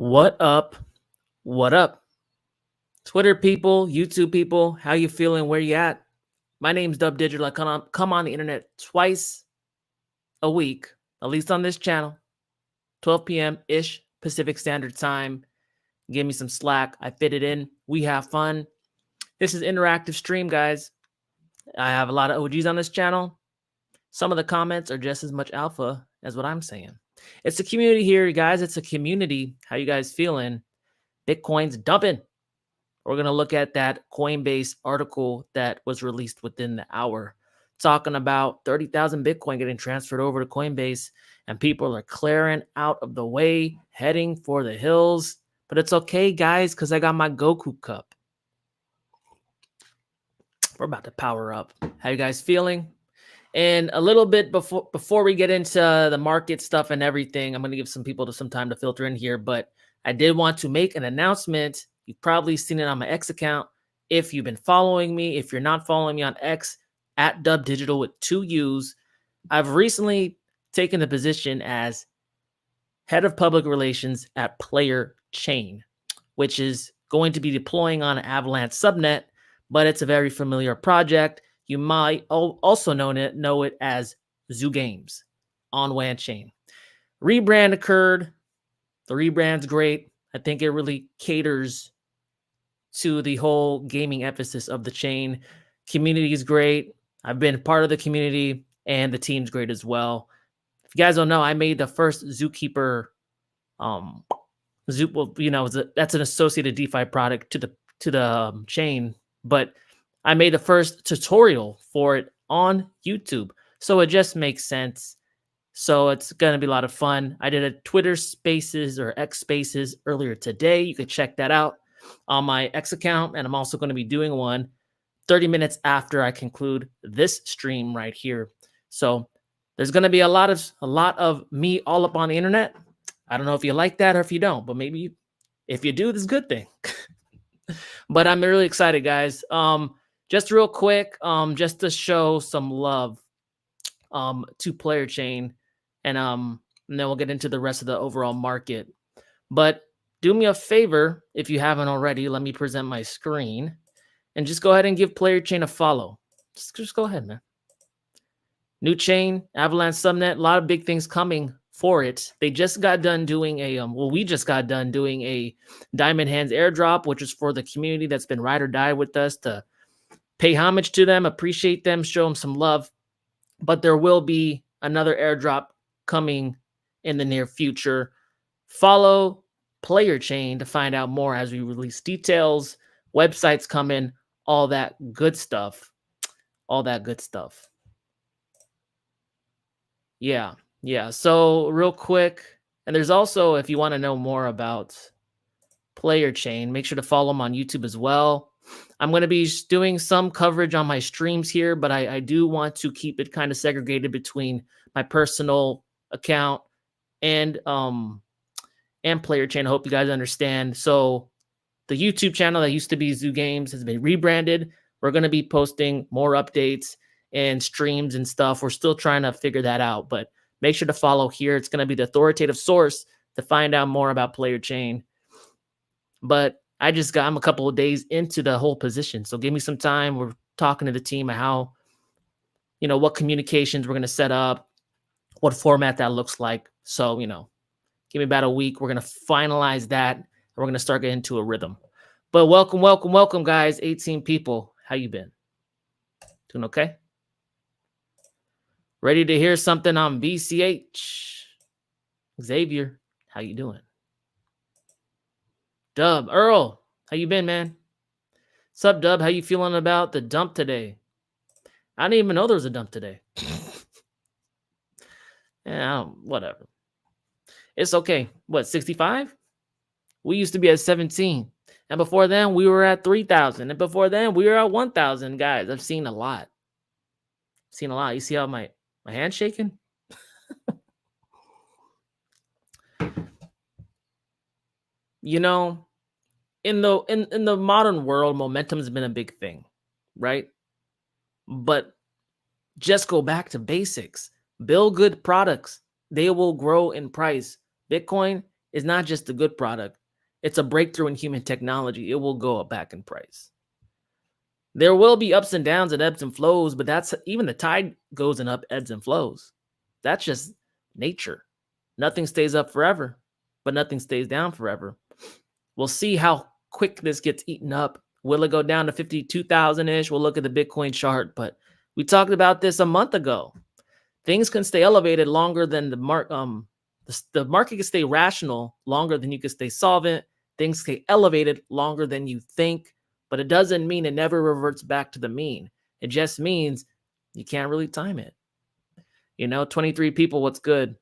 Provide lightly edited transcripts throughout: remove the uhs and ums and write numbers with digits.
What up? What up? Twitter people, YouTube people, how you feeling? Where you at? My name's Dub Digital. I come on the internet twice a week, at least on this channel, 12 p.m.-ish Pacific Standard Time. Give me some slack. I fit it in. We have fun. This is interactive stream, guys. I have a lot of OGs on this channel. Some of the comments are just as much alpha as what I'm saying. It's a community here, guys. It's a community. How you guys feeling? Bitcoin's dumping. We're going to look at that Coinbase article that was released within the hour, talking about 30,000 Bitcoin getting transferred over to Coinbase, and people are clearing out of the way, heading for the hills. But it's okay, guys, because I got my Goku cup. We're about to power up. How you guys feeling? And a little bit before we get into the market stuff and everything, I'm going to give some people some time to filter in here, but I did want to make an announcement. You've probably seen it on my X account. If you've been following me, if you're not following me on X, at Dub Digital with 2 U's, I've recently taken the position as head of public relations at Player Chain, which is going to be deploying on Avalanche subnet, but it's a very familiar project. You might also know it as Zoo Games on WAN Chain. Rebrand occurred. The rebrand's great. I think it really caters to the whole gaming emphasis of the chain. Community is great. I've been part of the community, and the team's great as well. If you guys don't know, I made the first Zookeeper. That's an associated DeFi product to the chain, but I made the first tutorial for it on YouTube, so it just makes sense. So it's going to be a lot of fun. I did a Twitter Spaces or X Spaces earlier today. You could check that out on my X account, and I'm also going to be doing one 30 minutes after I conclude this stream right here. So there's going to be a lot of me all up on the internet. I don't know if you like that or if you don't, but maybe if you do, this is a good thing. But I'm really excited, guys. Just real quick, just to show some love to Player Chain, and then we'll get into the rest of the overall market. But do me a favor, if you haven't already, let me present my screen, and just go ahead and give Player Chain a follow. Just go ahead, man. New chain, Avalanche subnet, a lot of big things coming for it. They just got done doing we just got done doing a Diamond Hands airdrop, which is for the community that's been ride or die with us, to pay homage to them, appreciate them, show them some love. But there will be another airdrop coming in the near future. Follow Player Chain to find out more as we release details, websites coming, all that good stuff. All that good stuff. Yeah. So real quick, and there's also, if you want to know more about Player Chain, make sure to follow them on YouTube as well. I'm going to be doing some coverage on my streams here, but I do want to keep it kind of segregated between my personal account and Player Chain. I hope you guys understand. So the YouTube channel that used to be Zoo Games has been rebranded. We're going to be posting more updates and streams and stuff. We're still trying to figure that out, but make sure to follow here. It's going to be the authoritative source to find out more about Player Chain. But I'm a couple of days into the whole position, so give me some time. We're talking to the team about how, what communications we're going to set up, what format that looks like. So, give me about a week. We're going to finalize that, and we're going to start getting into a rhythm. But welcome, guys. 18 people. How you been? Doing okay? Ready to hear something on BCH? Xavier, how you doing? Dub, Earl, how you been, man? Sup, Dub? How you feeling about the dump today? I didn't even know there was a dump today. Yeah, whatever. It's okay. What, 65? We used to be at 17. And before then, we were at 3,000. And before then, we were at 1,000. Guys, I've seen a lot. You see how my hand's shaking? In the modern world, momentum has been a big thing, right? But just go back to basics. Build good products. They will grow in price. Bitcoin is not just a good product. It's a breakthrough in human technology. It will go up back in price. There will be ups and downs and ebbs and flows, but that's even the tide goes in up ebbs and flows. That's just nature. Nothing stays up forever, but nothing stays down forever. We'll see how quick this gets eaten up. Will it go down to 52,000-ish? We'll look at the Bitcoin chart, but we talked about this a month ago. Things can stay elevated longer than the market can stay rational longer than you can stay solvent. Things stay elevated longer than you think, but it doesn't mean it never reverts back to the mean. It just means you can't really time it. 23 people, what's good?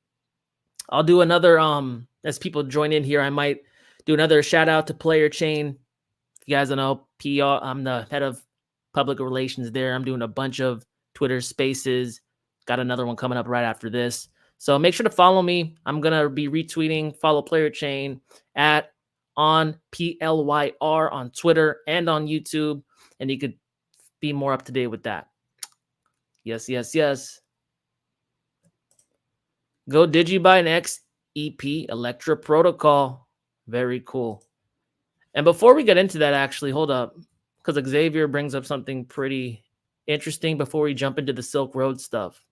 I'll do another, as people join in here, I might do another shout out to Player Chain. If you guys don't know, PR, I'm the head of public relations there. I'm doing a bunch of Twitter spaces. Got another one coming up right after this. So make sure to follow me. I'm going to be retweeting, follow Player Chain at on PLYR on Twitter and on YouTube. And you could be more up to date with that. Yes, yes, yes. Go DigiBuy an XEP Electra protocol. Very cool. And before we get into that, actually, hold up. Because Xavier brings up something pretty interesting before we jump into the Silk Road stuff.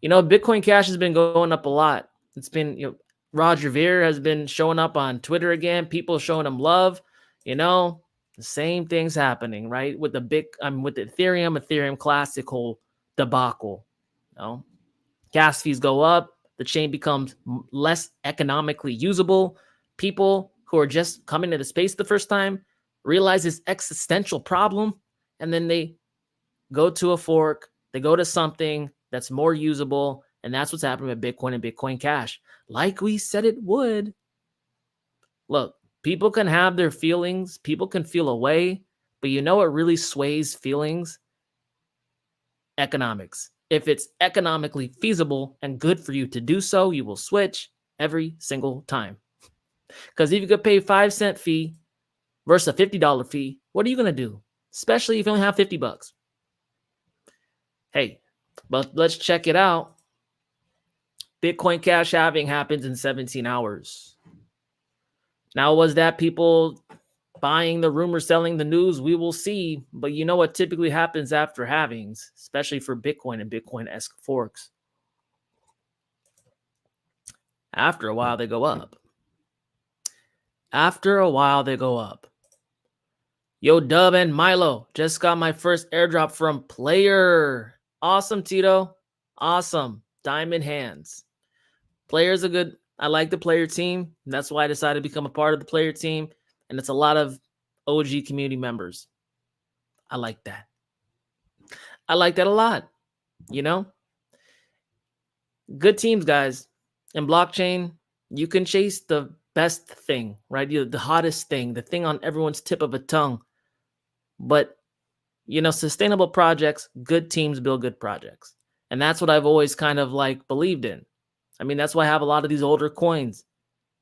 Bitcoin Cash has been going up a lot. It's been, Roger Ver has been showing up on Twitter again. People showing him love. The same thing's happening, right? With the Ethereum Classic whole debacle. Gas fees go up. The chain becomes less economically usable. People who are just coming to the space the first time realize this existential problem, and then they go to a fork. They go to something that's more usable, and that's what's happening with Bitcoin and Bitcoin Cash. Like we said it would. Look, people can have their feelings. People can feel a way, but what really sways feelings? Economics. If it's economically feasible and good for you to do so, you will switch every single time. Because if you could pay 5-cent fee versus a $50 fee, what are you going to do? Especially if you only have $50. Hey, but let's check it out. Bitcoin Cash halving happens in 17 hours. Now, was that people buying the rumor, selling the news? We will see. But you know what typically happens after halvings, especially for Bitcoin and Bitcoin-esque forks? After a while, they go up. Yo, Dub and Milo, just got my first airdrop from Player. Awesome, Tito. Awesome. Diamond hands. Player's a good, I like the Player team. And that's why I decided to become a part of the Player team. And it's a lot of OG community members. I like that. I like that a lot. Good teams, guys. In blockchain, you can chase the best thing, right? The hottest thing, the thing on everyone's tip of a tongue. But, sustainable projects, good teams build good projects. And that's what I've always kind of believed in. That's why I have a lot of these older coins.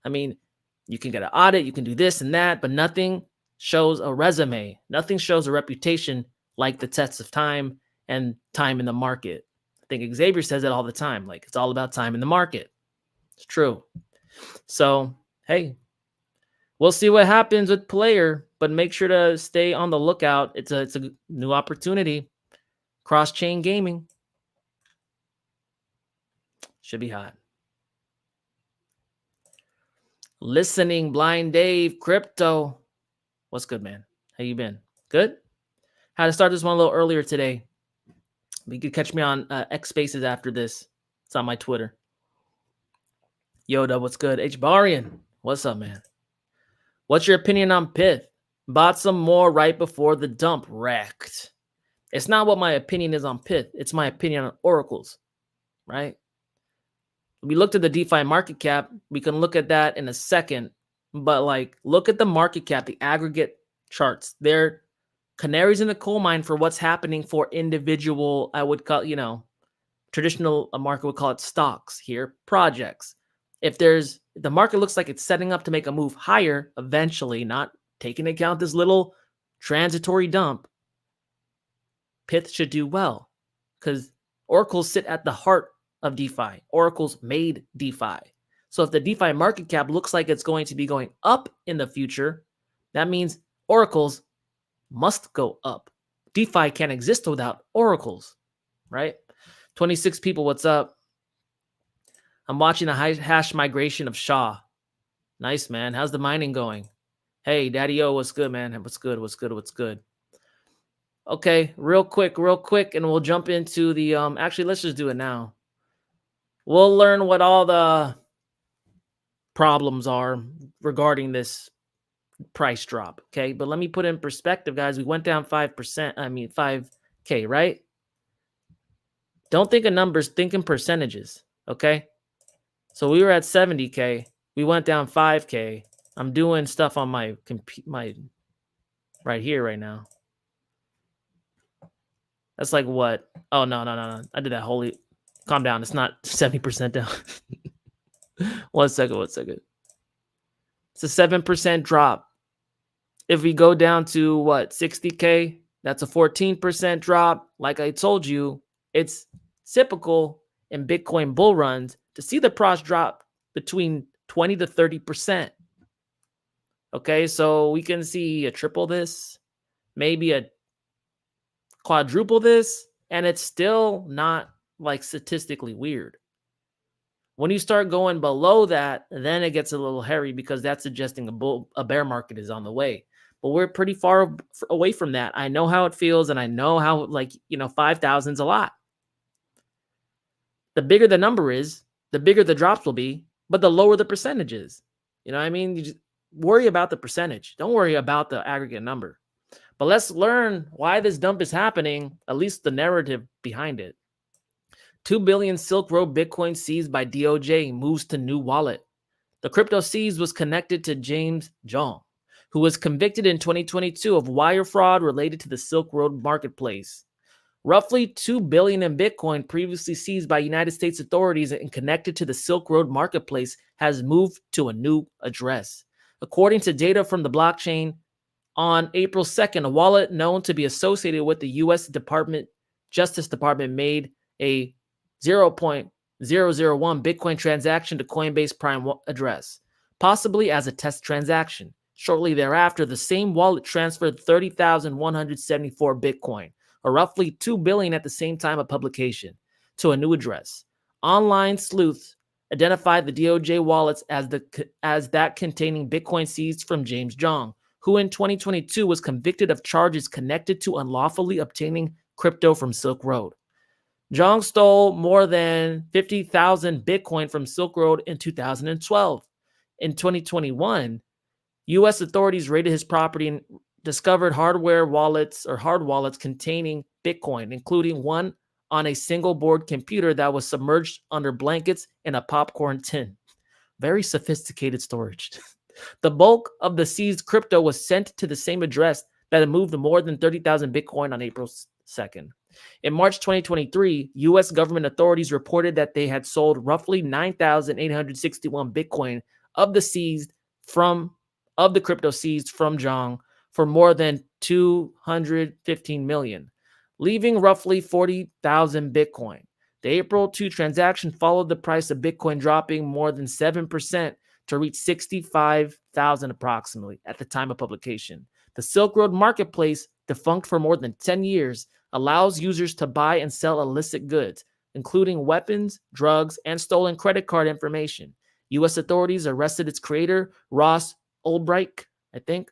You can get an audit, you can do this and that, but nothing shows a resume. Nothing shows a reputation like the test of time and time in the market. I think Xavier says it all the time. It's all about time in the market. It's true. So, hey, we'll see what happens with Player, but make sure to stay on the lookout. It's a new opportunity. Cross-chain gaming. Should be hot. Listening, Blind Dave, Crypto. What's good, man? How you been? Good? Had to start this one a little earlier today. You could catch me on X Spaces after this. It's on my Twitter. Yoda, what's good? H. Barian, what's up, man? What's your opinion on Pith? Bought some more right before the dump. Wrecked. It's not what my opinion is on Pith. It's my opinion on oracles, right? We looked at the DeFi market cap. We can look at that in a second. But look at the market cap, the aggregate charts. They're canaries in the coal mine for what's happening for individual, I would call, traditional market would call it stocks here, projects. If the market looks like it's setting up to make a move higher eventually, not taking into account this little transitory dump, Pith should do well because oracles sit at the heart of DeFi. Oracles made DeFi. So if the DeFi market cap looks like it's going to be going up in the future, that means oracles must go up. DeFi can't exist without oracles, right? 26 people, what's up? I'm watching a hash migration of Shaw. Nice, man. How's the mining going? Hey, Daddy O, what's good, man? What's good? What's good? What's good? Okay, real quick, and we'll jump into the actually, let's just do it now. We'll learn what all the problems are regarding this price drop, okay? But let me put it in perspective, guys. We went down 5%, I mean 5K, right? Don't think of numbers, think in percentages, okay? So we were at 70K. We went down 5K. I'm doing stuff on my right here right now. That's like what? Oh, no. I did that wholly. Calm down. It's not 70% down. One second. It's a 7% drop. If we go down to what? 60K, that's a 14% drop. Like I told you, it's typical in Bitcoin bull runs to see the price drop between 20 to 30%. Okay, so we can see a triple this, maybe a quadruple this, and it's still not like statistically weird. When you start going below that, then it gets a little hairy because that's suggesting a bear market is on the way. But we're pretty far away from that. I know how it feels, and I know how, 5,000 is a lot. The bigger the number is, the bigger the drops will be, but the lower the percentage is. You know what I mean? You just worry about the percentage. Don't worry about the aggregate number. But let's learn why this dump is happening, at least the narrative behind it. 2 billion Silk Road Bitcoin seized by DOJ moves to new wallet. The crypto seized was connected to James Zhang, who was convicted in 2022 of wire fraud related to the Silk Road marketplace. Roughly 2 billion in Bitcoin previously seized by United States authorities and connected to the Silk Road marketplace has moved to a new address. According to data from the blockchain, on April 2nd, a wallet known to be associated with the U.S. Justice Department made a 0.001 Bitcoin transaction to Coinbase Prime address, possibly as a test transaction. Shortly thereafter, the same wallet transferred 30,174 Bitcoin, or roughly 2 billion at the same time of publication, to a new address. Online sleuths identified the DOJ wallets as that containing Bitcoin seized from James Zhang, who in 2022 was convicted of charges connected to unlawfully obtaining crypto from Silk Road. Zhang stole more than 50,000 Bitcoin from Silk Road in 2012. In 2021, U.S. authorities raided his property and discovered hard wallets containing Bitcoin, including one on a single board computer that was submerged under blankets in a popcorn tin. Very sophisticated storage. The bulk of the seized crypto was sent to the same address that had moved more than 30,000 Bitcoin on April 2nd. In March 2023, U.S. government authorities reported that they had sold roughly 9,861 Bitcoin of the crypto seized from Zhang for more than 215 million, leaving roughly 40,000 Bitcoin. The April 2 transaction followed the price of Bitcoin dropping more than 7% to reach 65,000 approximately at the time of publication. The Silk Road marketplace, defunct for more than 10 years, allows users to buy and sell illicit goods, including weapons, drugs, and stolen credit card information. U.S. authorities arrested its creator, Ross Ulbricht, I think,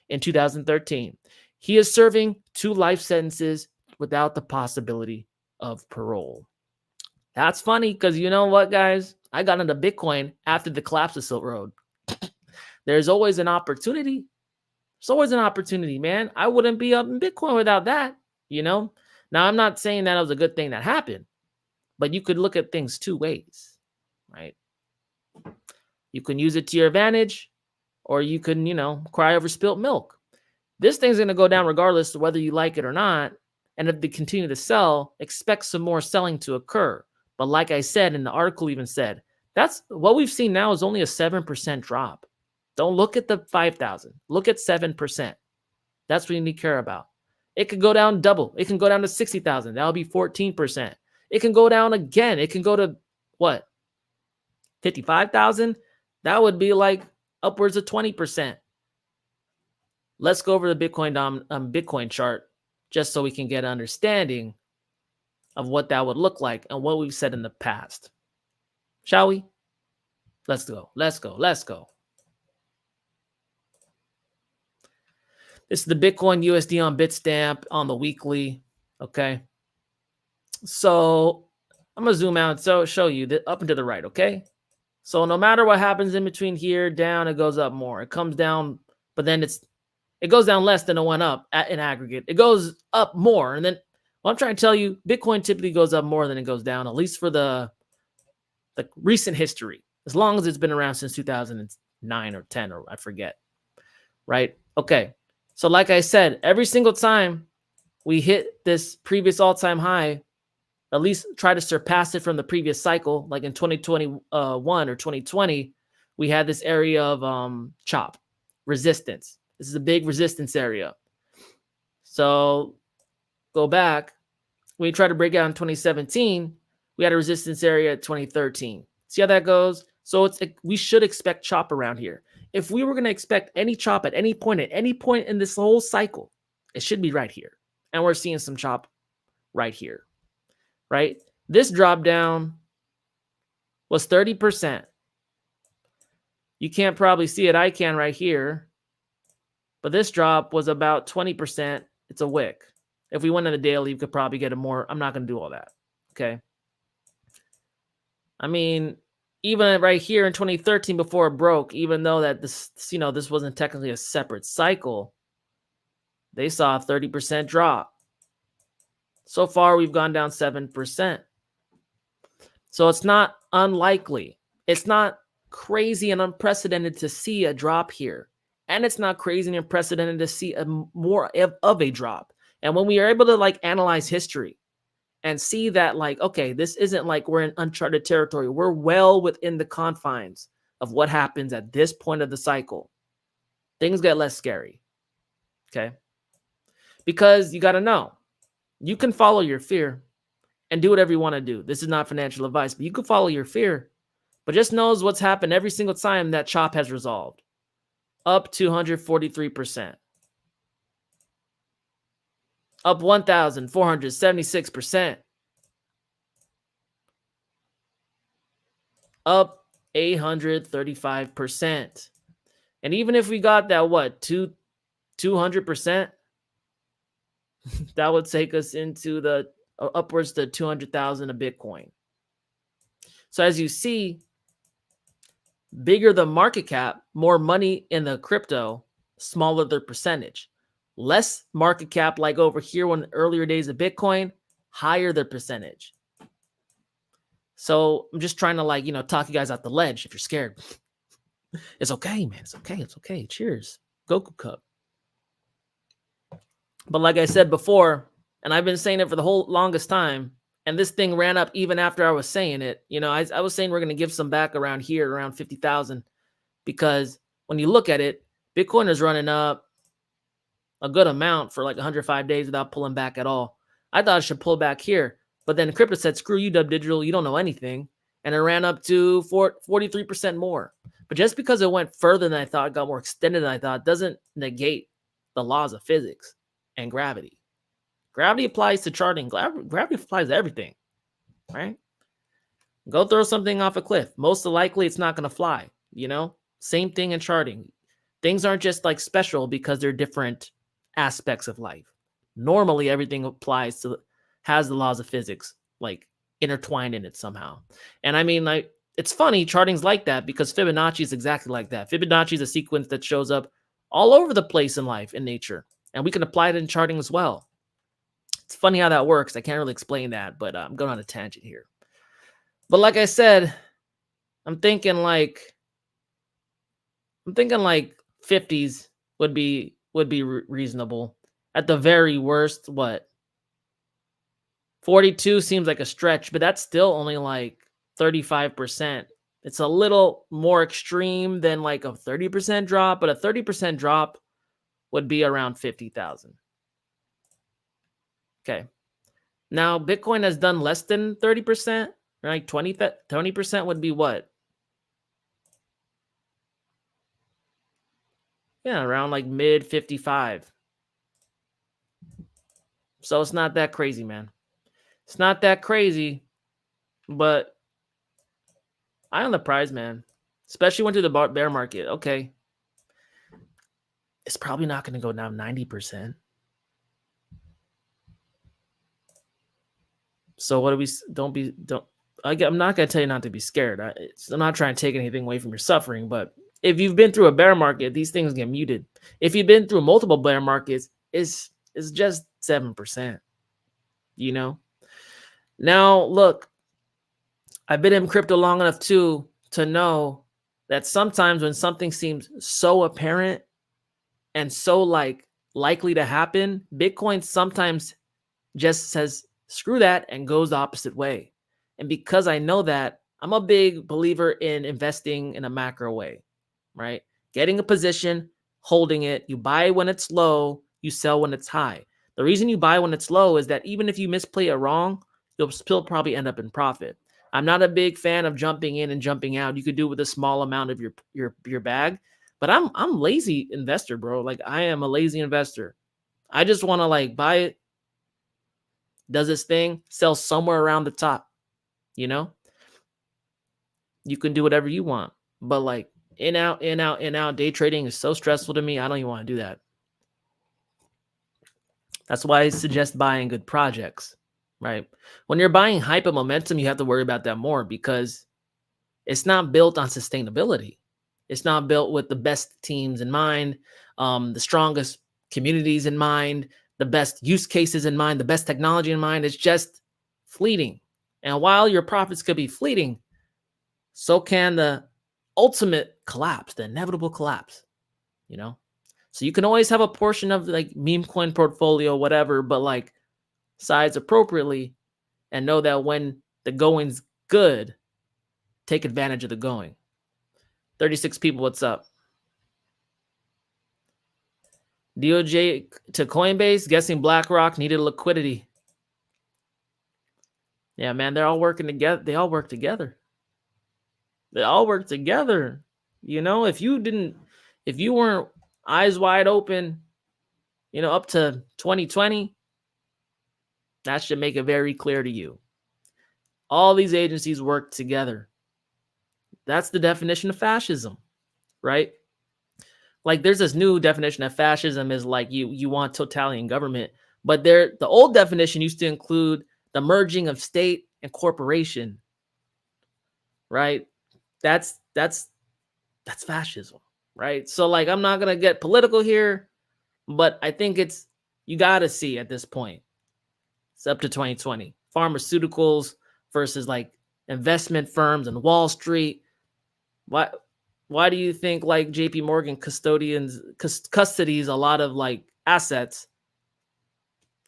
in 2013. He is serving 2 life sentences without the possibility of parole. That's funny because you know what, guys? I got into Bitcoin after the collapse of Silk Road. There's always an opportunity. There's always an opportunity, man. I wouldn't be up in Bitcoin without that, you know? Now, I'm not saying that it was a good thing that happened, but you could look at things 2 ways, right? You can use it to your advantage, or you can, cry over spilt milk. This thing's going to go down regardless of whether you like it or not. And if they continue to sell, expect some more selling to occur. But like I said, and the article even said, that's what we've seen now is only a 7% drop. Don't look at the 5,000. Look at 7%. That's what you need to care about. It could go down double. It can go down to 60,000. That'll be 14%. It can go down again. It can go to what? 55,000, that would be like upwards of 20%. Let's go over the Bitcoin chart just so we can get an understanding of what that would look like and what we've said in the past. Shall we? Let's go. Let's go. Let's go. This is the Bitcoin USD on Bitstamp on the weekly. Okay. So I'm going to zoom out and show you that up and to the right. Okay. So no matter what happens in between here, down, it goes up more. It comes down, but then it goes down less than it went up in aggregate. It goes up more. And then what I'm trying to tell you, Bitcoin typically goes up more than it goes down, at least for the recent history, as long as it's been around since 2009 or 10, or I forget. Right. Okay. So like I said, every single time we hit this previous all-time high, at least try to surpass it from the previous cycle, like in 2021 or 2020, we had this area of chop, resistance. This is a big resistance area. So go back. When you try to break out in 2017, we had a resistance area at 2013. See how that goes? So we should expect chop around here. If we were going to expect any chop at any point in this whole cycle, it should be right here. And we're seeing some chop right here, right? This drop down was 30%. You can't probably see it. I can right here. But this drop was about 20%. It's a wick. If we went on the daily, we could probably get a more. I'm not going to do all that. Okay. I mean, even right here in 2013 before it broke, even though that this wasn't technically a separate cycle, they saw a 30% drop. So far, we've gone down 7%. So it's not unlikely. It's not crazy and unprecedented to see a drop here. And it's not crazy and unprecedented to see more of a drop. And when we are able to analyze history and see that okay, this isn't like we're in uncharted territory. We're well within the confines of what happens at this point of the cycle. Things get less scary. Okay. Because you got to know, you can follow your fear and do whatever you want to do. This is not financial advice, but you can follow your fear. But just knows what's happened every single time that chop has resolved. Up 243%. Up 1,476%. Up 835%. And even if we got that, 200%, that would take us into the upwards to 200,000 a Bitcoin. So as you see, bigger the market cap, more money in the crypto, smaller the percentage. Less market cap, like over here when earlier days of Bitcoin, higher the percentage. So I'm just trying to talk you guys out the ledge if you're scared. It's okay, man. It's okay. It's okay. Cheers. Goku Cup. But like I said before, and I've been saying it for the whole longest time, and this thing ran up even after I was saying it. I was saying we're going to give some back around here, around 50,000, because when you look at it, Bitcoin is running up a good amount for 105 days without pulling back at all. I thought it should pull back here, but then crypto said, screw you, Dub Digital, you don't know anything. And it ran up to 43% more. But just because it went further than I thought, got more extended than I thought, doesn't negate the laws of physics and gravity. Gravity applies to charting. Gravity applies to everything, right? Go throw something off a cliff. Most likely it's not going to fly, Same thing in charting. Things aren't just special because they're different aspects of life. Normally everything has the laws of physics intertwined in it somehow. And I mean, it's funny, charting's like that because Fibonacci is exactly like that. Fibonacci is a sequence that shows up all over the place in life, in nature, and we can apply it in charting as well. It's funny how that works. I can't really explain that, but I'm going on a tangent here. But like I said, I'm thinking 50s would be reasonable. At the very worst, 42 seems like a stretch, but that's still only 35%. It's a little more extreme than a 30% drop, but a 30% drop would be around 50,000. Okay. Now, Bitcoin has done less than 30%, right? 20% would be what? Yeah, around like mid 55. So it's not that crazy, man. It's not that crazy, but eye on the prize, man. Especially went to the bear market. Okay. It's probably not going to go down 90%. So what do we don't I'm not going to tell you not to be scared. I'm not trying to take anything away from your suffering, but if you've been through a bear market, these things get muted. If you've been through multiple bear markets, it's just 7%, you know? Now, look, I've been in crypto long enough too to know that sometimes when something seems so apparent and so like likely to happen, Bitcoin sometimes just says screw that and goes the opposite way. And because I know that, I'm a big believer in investing in a macro way, right? Getting a position, holding it, you buy when it's low, you sell when it's high. The reason you buy when it's low is that even if you misplay it wrong, you'll still probably end up in profit. I'm not a big fan of jumping in and jumping out. You could do it with a small amount of your bag, but I'm lazy investor, bro. Like I am a lazy investor. I just want to like buy it, does its thing, sell somewhere around the top, you know? You can do whatever you want. But like in out, in out, in out, day trading is so stressful to me. I don't even want to do that. That's why I suggest buying good projects, right? When you're buying hype and momentum, you have to worry about that more because it's not built on sustainability. It's not built with the best teams in mind, the strongest communities in mind, the best use cases in mind, the best technology in mind. It's just fleeting. And while your profits could be fleeting, so can the ultimate collapse, the inevitable collapse, you know? So you can always have a portion of like meme coin portfolio, whatever, but like size appropriately and know that when the going's good, take advantage of the going. 36 people, what's up? DOJ to Coinbase, guessing BlackRock needed liquidity. Yeah, man, they're all working together. They all work together. They all work together. You know, if you weren't eyes wide open, you know, up to 2020, that should make it very clear to you. All these agencies work together. That's the definition of fascism, right? Like there's this new definition of fascism is like you want totalitarian government, but the old definition used to include the merging of state and corporation, right? That's fascism, right? So like I'm not going to get political here, but I think you got to see at this point. It's up to 2020. Pharmaceuticals versus like investment firms and Wall Street. Why do you think like JP Morgan custodies a lot of like assets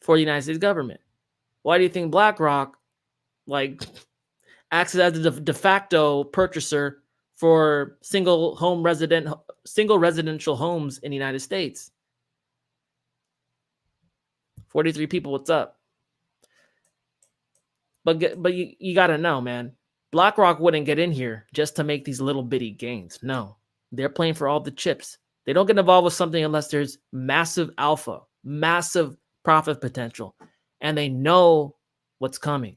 for the United States government? Why do you think BlackRock like acts as the de facto purchaser for single residential homes in the United States? 43 people, what's up? But you got to know, man. BlackRock wouldn't get in here just to make these little bitty gains. No, they're playing for all the chips. They don't get involved with something unless there's massive alpha, massive profit potential, and they know what's coming.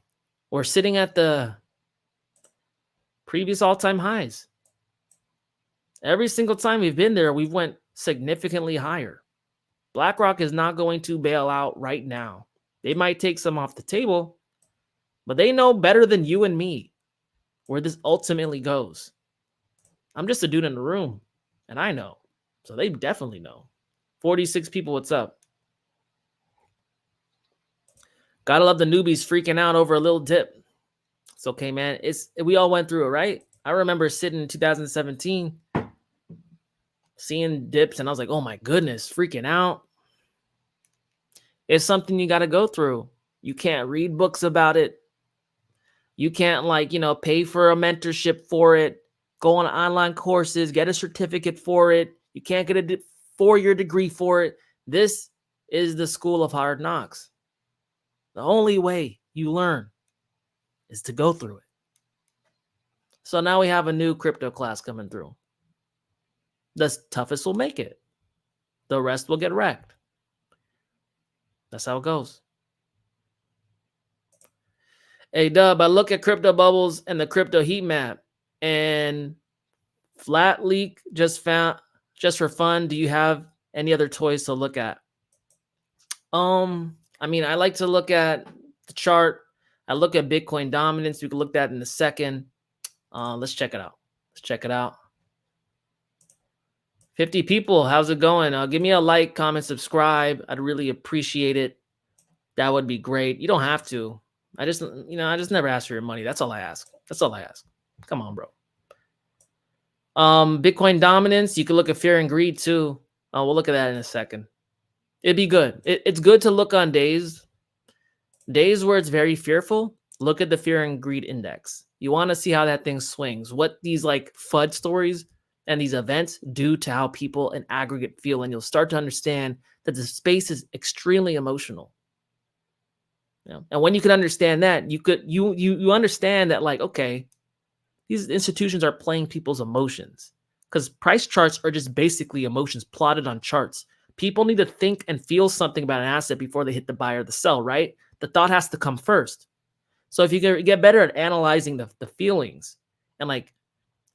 We're sitting at the previous all-time highs. Every single time we've been there, we've went significantly higher. BlackRock is not going to bail out right now. They might take some off the table, but they know better than you and me where this ultimately goes. I'm just a dude in the room, and I know. So they definitely know. 46 people, what's up? Gotta love the newbies freaking out over a little dip. It's okay, man. We all went through it, right? I remember sitting in 2017, seeing dips, and I was like, oh my goodness, freaking out. It's something you got to go through. You can't read books about it. You can't pay for a mentorship for it, go on online courses, get a certificate for it. You can't get a 4-year degree for it. This is the school of hard knocks. The only way you learn is to go through it. So now we have a new crypto class coming through. The toughest will make it. The rest will get wrecked. That's how it goes. Hey, Dub, I look at crypto bubbles and the crypto heat map, and Flat Leak just for fun. Do you have any other toys to look at? I mean, I like to look at the chart. I look at Bitcoin dominance. We can look at that in a second. Let's check it out. 50 people. How's it going? Give me a like, comment, subscribe. I'd really appreciate it. That would be great. You don't have to. I just never ask for your money. That's all I ask. Come on, bro. Bitcoin dominance. You can look at fear and greed too. We'll look at that in a second. It'd be good. It's good to look on days where it's very fearful. Look at the fear and greed index. You want to see how that thing swings, what these like FUD stories and these events do to how people in aggregate feel, and you'll start to understand that the space is extremely emotional. And when you can understand that, you understand that, like, okay, these institutions are playing people's emotions, because price charts are just basically emotions plotted on charts. People need to think and feel something about an asset before they hit the buy or the sell, right? The thought has to come first. So if you get better at analyzing the feelings and like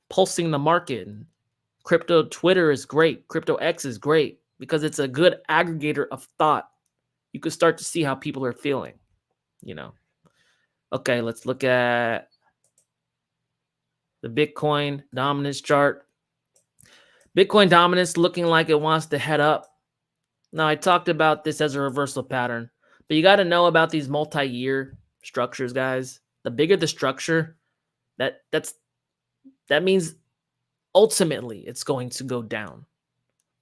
pulsing the market, and crypto Twitter is great, crypto X is great, because it's a good aggregator of thought. You can start to see how people are feeling, Okay, let's look at the Bitcoin dominance chart. Bitcoin dominance looking like it wants to head up. Now, I talked about this as a reversal pattern, but you got to know about these multi-year structures, guys. The bigger the structure, that means ultimately it's going to go down.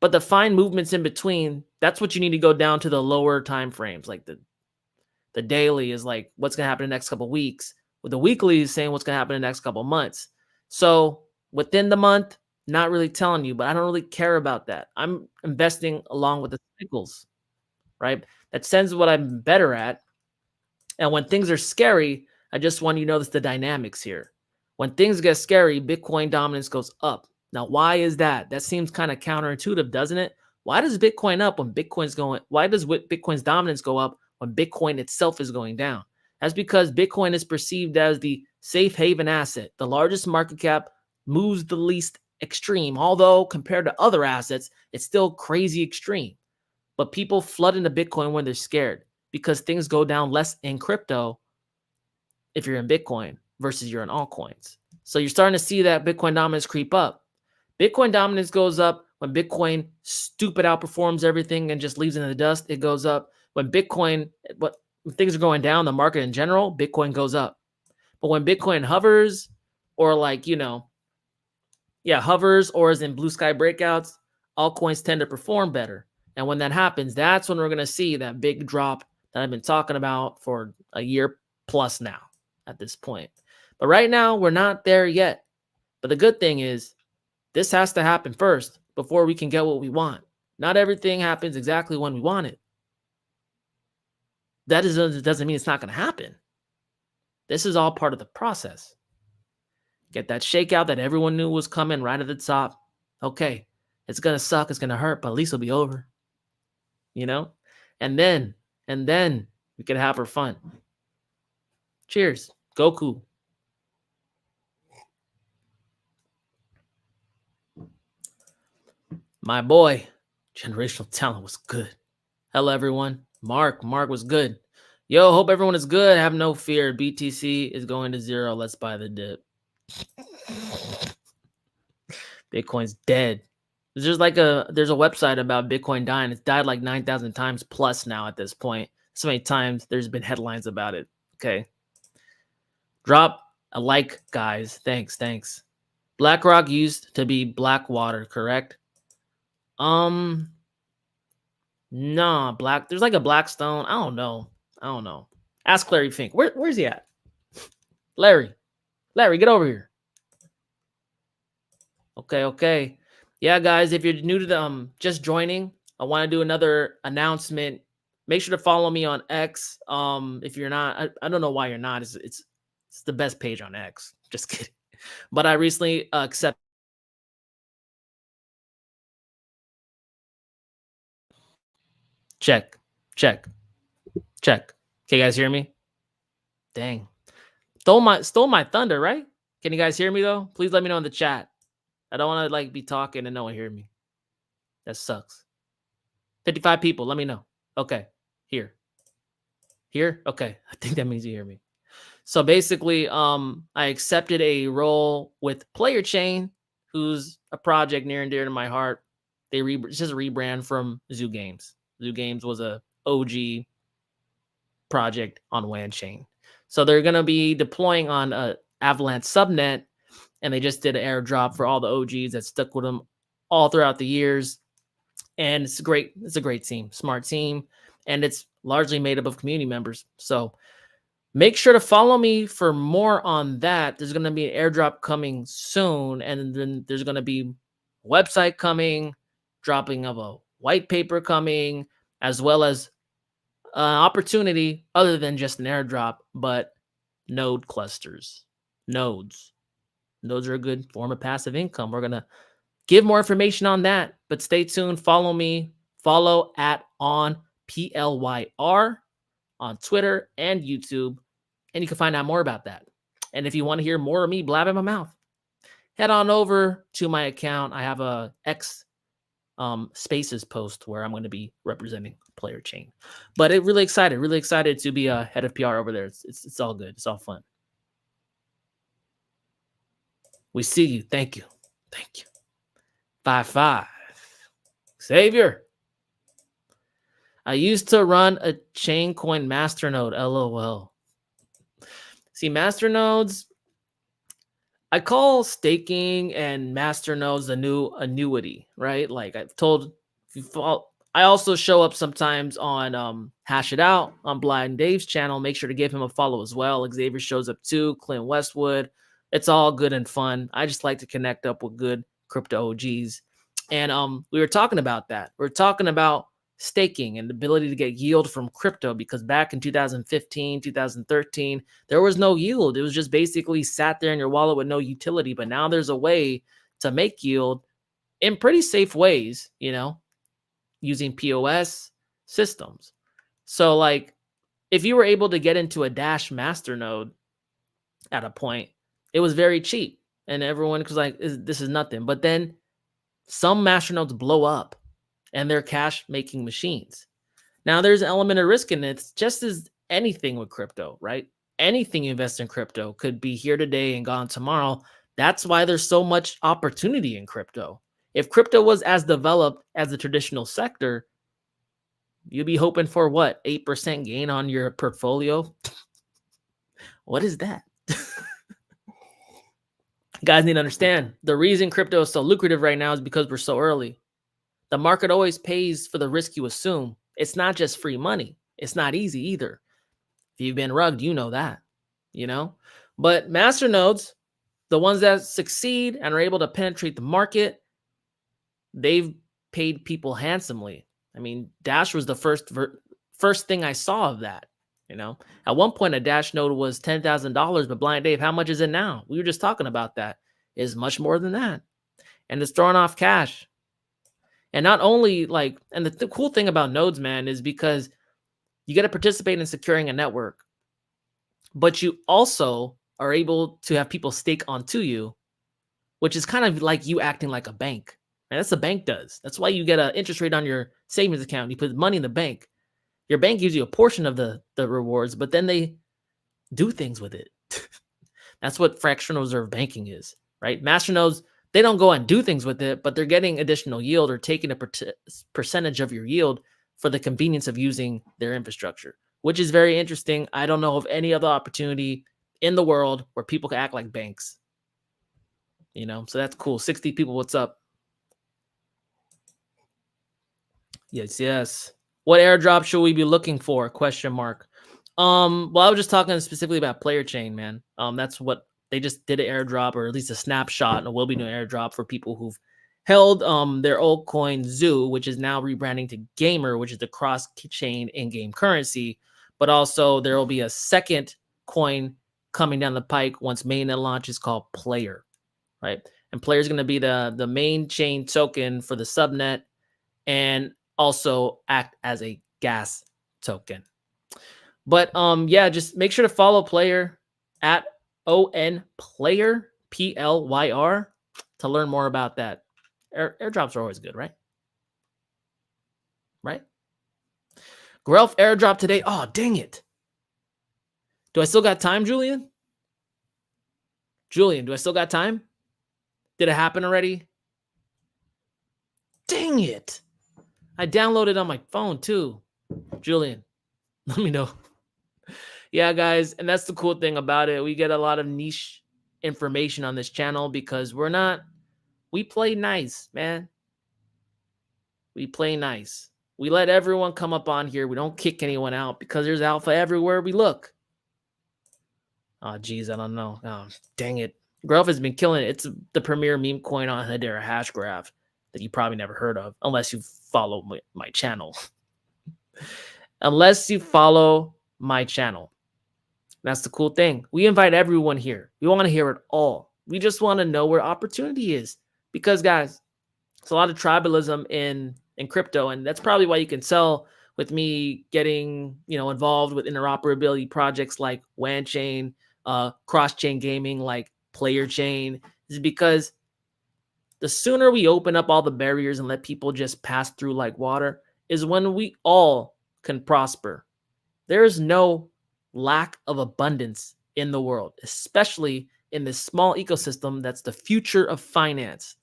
But the fine movements in between, that's what you need to go down to the lower time frames. Like the daily is like what's going to happen in the next couple of weeks. With the weekly is saying what's going to happen in the next couple of months. So within the month, not really telling you, but I don't really care about that. I'm investing along with the cycles, right? That sends what I'm better at. And when things are scary, I just want you to notice the dynamics here. When things get scary, Bitcoin dominance goes up. Now, why is that? That seems kind of counterintuitive, doesn't it? Why does Bitcoin up when Bitcoin's going? Why does Bitcoin's dominance go up when Bitcoin itself is going down? That's because Bitcoin is perceived as the safe haven asset. The largest market cap, moves the least extreme, although compared to other assets, it's still crazy extreme. But people flood into Bitcoin when they're scared, because things go down less in crypto if you're in Bitcoin versus you're in altcoins. So you're starting to see that Bitcoin dominance creep up. Bitcoin dominance goes up when Bitcoin stupid outperforms everything and just leaves it in the dust. It goes up when when things are going down, the market in general, Bitcoin goes up. But when Bitcoin hovers, or hovers, or is in blue sky breakouts, altcoins tend to perform better. And when that happens, that's when we're going to see that big drop that I've been talking about for a year plus now at this point. But right now, we're not there yet. But the good thing is, this has to happen first before we can get what we want. Not everything happens exactly when we want it. That doesn't mean it's not going to happen. This is all part of the process. Get that shakeout that everyone knew was coming right at the top. Okay, it's going to suck, it's going to hurt, but at least it'll be over. And then we can have our fun. Cheers. Goku. My boy, generational talent was good. Hello, everyone. Mark was good. Yo, hope everyone is good. Have no fear. BTC is going to zero. Let's buy the dip. Bitcoin's dead. There's a website about Bitcoin dying. It's died like 9,000 times plus now at this point. So many times there's been headlines about it. Okay. Drop a like, guys. Thanks. BlackRock used to be Blackwater, correct? No, there's like a Blackstone. I don't know. Ask Larry Fink. Where's he at? Larry, get over here. Okay. Yeah, guys, if you're new to just joining, I want to do another announcement. Make sure to follow me on X. If you're not, I don't know why you're not. It's the best page on X. Just kidding. But I recently accepted Check, check, check. Can you guys hear me? Dang. Stole my thunder, right? Can you guys hear me though? Please let me know in the chat. I don't want to like be talking and no one hear me. That sucks. 55 people, let me know. Okay, here. Here? Okay. I think that means you hear me. So basically, I accepted a role with Player Chain, who's a project near and dear to my heart. It's just a rebrand from Zoo Games. Zoo Games was a OG project on WAN Chain. So they're going to be deploying on a Avalanche subnet, and they just did an airdrop for all the OGs that stuck with them all throughout the years. And it's great. It's a great team, smart team, and it's largely made up of community members. So make sure to follow me for more on that. There's going to be an airdrop coming soon, and then there's going to be a website coming, dropping of a white paper coming, as well as an opportunity other than just an airdrop, but node clusters. Nodes are a good form of passive income. We're going to give more information on that, but stay tuned. Follow me. Follow at on PLYR on Twitter and YouTube, and you can find out more about that. And if you want to hear more of me blabbing my mouth, head on over to my account. I have a X Spaces post where I'm going to be representing Player Chain. But really excited to be a head of PR over there. It's all good. It's all fun. We see you. Thank you. 5-5. Xavier. I used to run a chain coin masternode. LOL. See, masternodes, I call staking and masternodes a new annuity, right? Like I've told, I also show up sometimes on Hash It Out on Blind Dave's channel. Make sure to give him a follow as well. Xavier shows up too, Clint Westwood. It's all good and fun. I just like to connect up with good crypto OGs. And we were talking about that. We're talking about staking and the ability to get yield from crypto, because back in 2015, 2013, there was no yield. It was just basically sat there in your wallet with no utility. But now there's a way to make yield in pretty safe ways, you know, using POS systems. So like if you were able to get into a Dash masternode at a point, it was very cheap and everyone was like, this is nothing. But then some masternodes blow up and they're cash making machines. Now there's an element of risk in it. It's just as anything with crypto, right? Anything you invest in crypto could be here today and gone tomorrow. That's why there's so much opportunity in crypto. If crypto was as developed as the traditional sector, you'd be hoping for what? 8% gain on your portfolio? What is that? Guys need to understand, the reason crypto is so lucrative right now is because we're so early. The market always pays for the risk you assume. It's not just free money. It's not easy either. If you've been rugged, you know that, you know? But masternodes, the ones that succeed and are able to penetrate the market, they've paid people handsomely. I mean, Dash was the first thing I saw of that, you know? At one point, a Dash node was $10,000, but Blind Dave, how much is it now? We were just talking about that. It's much more than that. And it's throwing off cash. And not only like, and the cool thing about nodes, man, is because you get to participate in securing a network, but you also are able to have people stake onto you, which is kind of like you acting like a bank. And that's what a bank does. That's why you get an interest rate on your savings account. You put money in the bank. Your bank gives you a portion of the rewards, but then they do things with it. That's what fractional reserve banking is, right? Masternodes, they don't go and do things with it, but they're getting additional yield or taking a percentage of your yield for the convenience of using their infrastructure, which is very interesting. I don't know of any other opportunity in the world where people can act like banks, you know? So that's cool. 60 people, what's up? Yes. What airdrop should we be looking for? Question mark. Well, I was just talking specifically about Player Chain, man. That's what they just did, an airdrop, or at least a snapshot, and will be doing an airdrop for people who've held their old coin Zoo, which is now rebranding to Gamer, which is the cross-chain in-game currency. But also there will be a second coin coming down the pike once mainnet launches called Player, right? And Player is going to be the main chain token for the subnet and also act as a gas token. But yeah, just make sure to follow Player at ON Player PLYR to learn more about that. Airdrops are always good, right? Right? Guelph airdrop today. Oh, dang it. Do I still got time, Julian? Julian, do I still got time? Did it happen already? Dang it. I downloaded on my phone too. Julian, let me know. Yeah, guys, and that's the cool thing about it. We get a lot of niche information on this channel because we play nice, man. We play nice. We let everyone come up on here. We don't kick anyone out because there's alpha everywhere we look. Oh, geez, I don't know. Oh, dang it. Grove has been killing it. It's the premier meme coin on Hedera Hashgraph that you probably never heard of unless you follow my channel. Unless you follow my channel. That's the cool thing. We invite everyone here. We want to hear it all. We just want to know where opportunity is. Because, guys, it's a lot of tribalism in crypto, and that's probably why you can sell with me getting involved with interoperability projects like WAN Chain, cross-chain gaming like Player Chain, is because the sooner we open up all the barriers and let people just pass through like water is when we all can prosper. There is no lack of abundance in the world, especially in this small ecosystem that's the future of finance.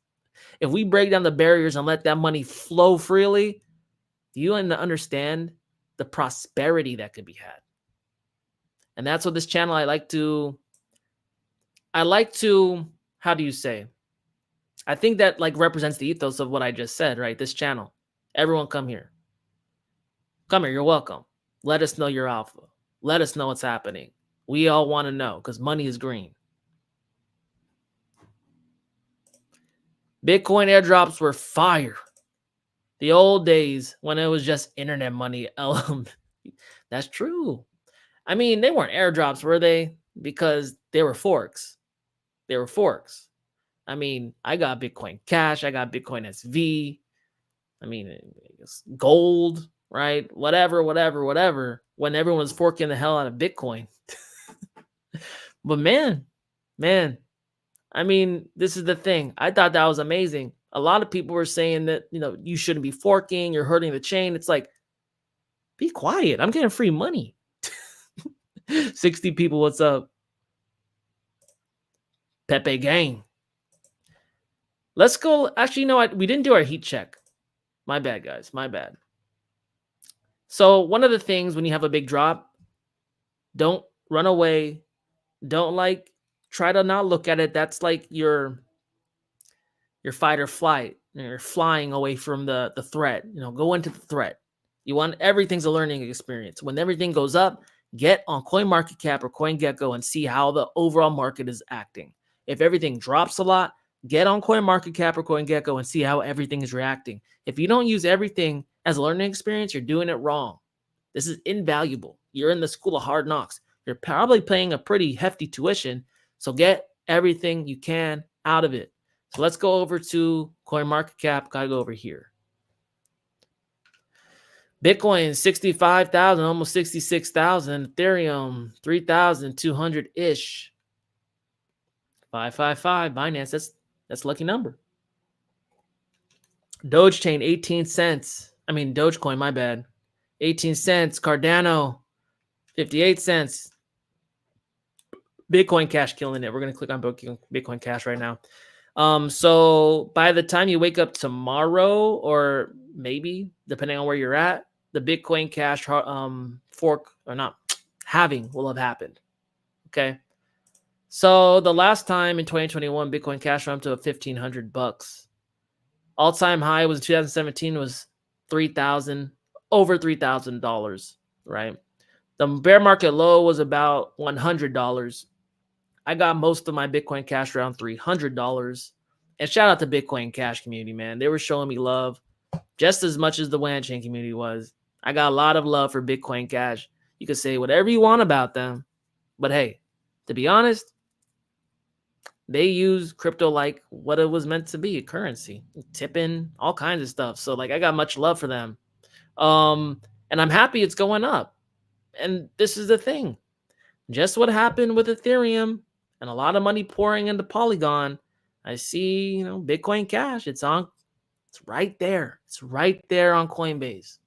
If we break down the barriers and let that money flow freely, do you understand the prosperity that could be had? And that's what this channel, I like to, how do you say? I think that like represents the ethos of what I just said, right? This channel. Everyone come here. Come here, you're welcome. Let us know your alpha. Let us know what's happening. We all want to know because money is green. Bitcoin airdrops were fire. The old days when it was just internet money. That's true. I mean, they weren't airdrops, were they? Because they were forks. They were forks. I mean, I got Bitcoin Cash. I got Bitcoin SV. I mean, gold, right? Whatever. When everyone was forking the hell out of Bitcoin. But man, I mean, this is the thing. I thought that was amazing. A lot of people were saying that, you shouldn't be forking. You're hurting the chain. It's like, be quiet. I'm getting free money. 60 people, what's up? Pepe gang. Let's go. Actually, you know what? We didn't do our heat check. My bad, guys. My bad. So one of the things when you have a big drop, don't run away. Don't try to not look at it. That's like your fight or flight. You're flying away from the threat. Go into the threat. You want everything's a learning experience. When everything goes up, get on CoinMarketCap or CoinGecko and see how the overall market is acting. If everything drops a lot, get on CoinMarketCap or CoinGecko and see how everything is reacting. If you don't use everything as a learning experience, you're doing it wrong. This is invaluable. You're in the school of hard knocks. You're probably paying a pretty hefty tuition, so get everything you can out of it. So let's go over to CoinMarketCap. Gotta go over here. Bitcoin 65,000, almost 66,000. Ethereum 3,200-ish. 555. Binance, that's a lucky number. Dogechain 18 cents. I mean Dogecoin, my bad. 18 cents. Cardano 58 cents. Bitcoin Cash killing it. We're going to click on Bitcoin Cash right now. So by the time you wake up tomorrow, or maybe depending on where you're at, the Bitcoin Cash fork or not halving will have happened. Okay. So the last time in 2021, Bitcoin Cash went up to $1,500. All-time high was 2017 was $3,000, over $3,000, right? The bear market low was about $100. I got most of my Bitcoin Cash around $300. And shout out to Bitcoin Cash community, man. They were showing me love just as much as the WAN chain community was. I got a lot of love for Bitcoin Cash. You can say whatever you want about them. But hey, to be honest, they use crypto like what it was meant to be, a currency, tipping, all kinds of stuff. So I got much love for them. And I'm happy it's going up. And this is the thing. Just what happened with Ethereum and a lot of money pouring into Polygon. I see, Bitcoin Cash. It's right there. It's right there on Coinbase.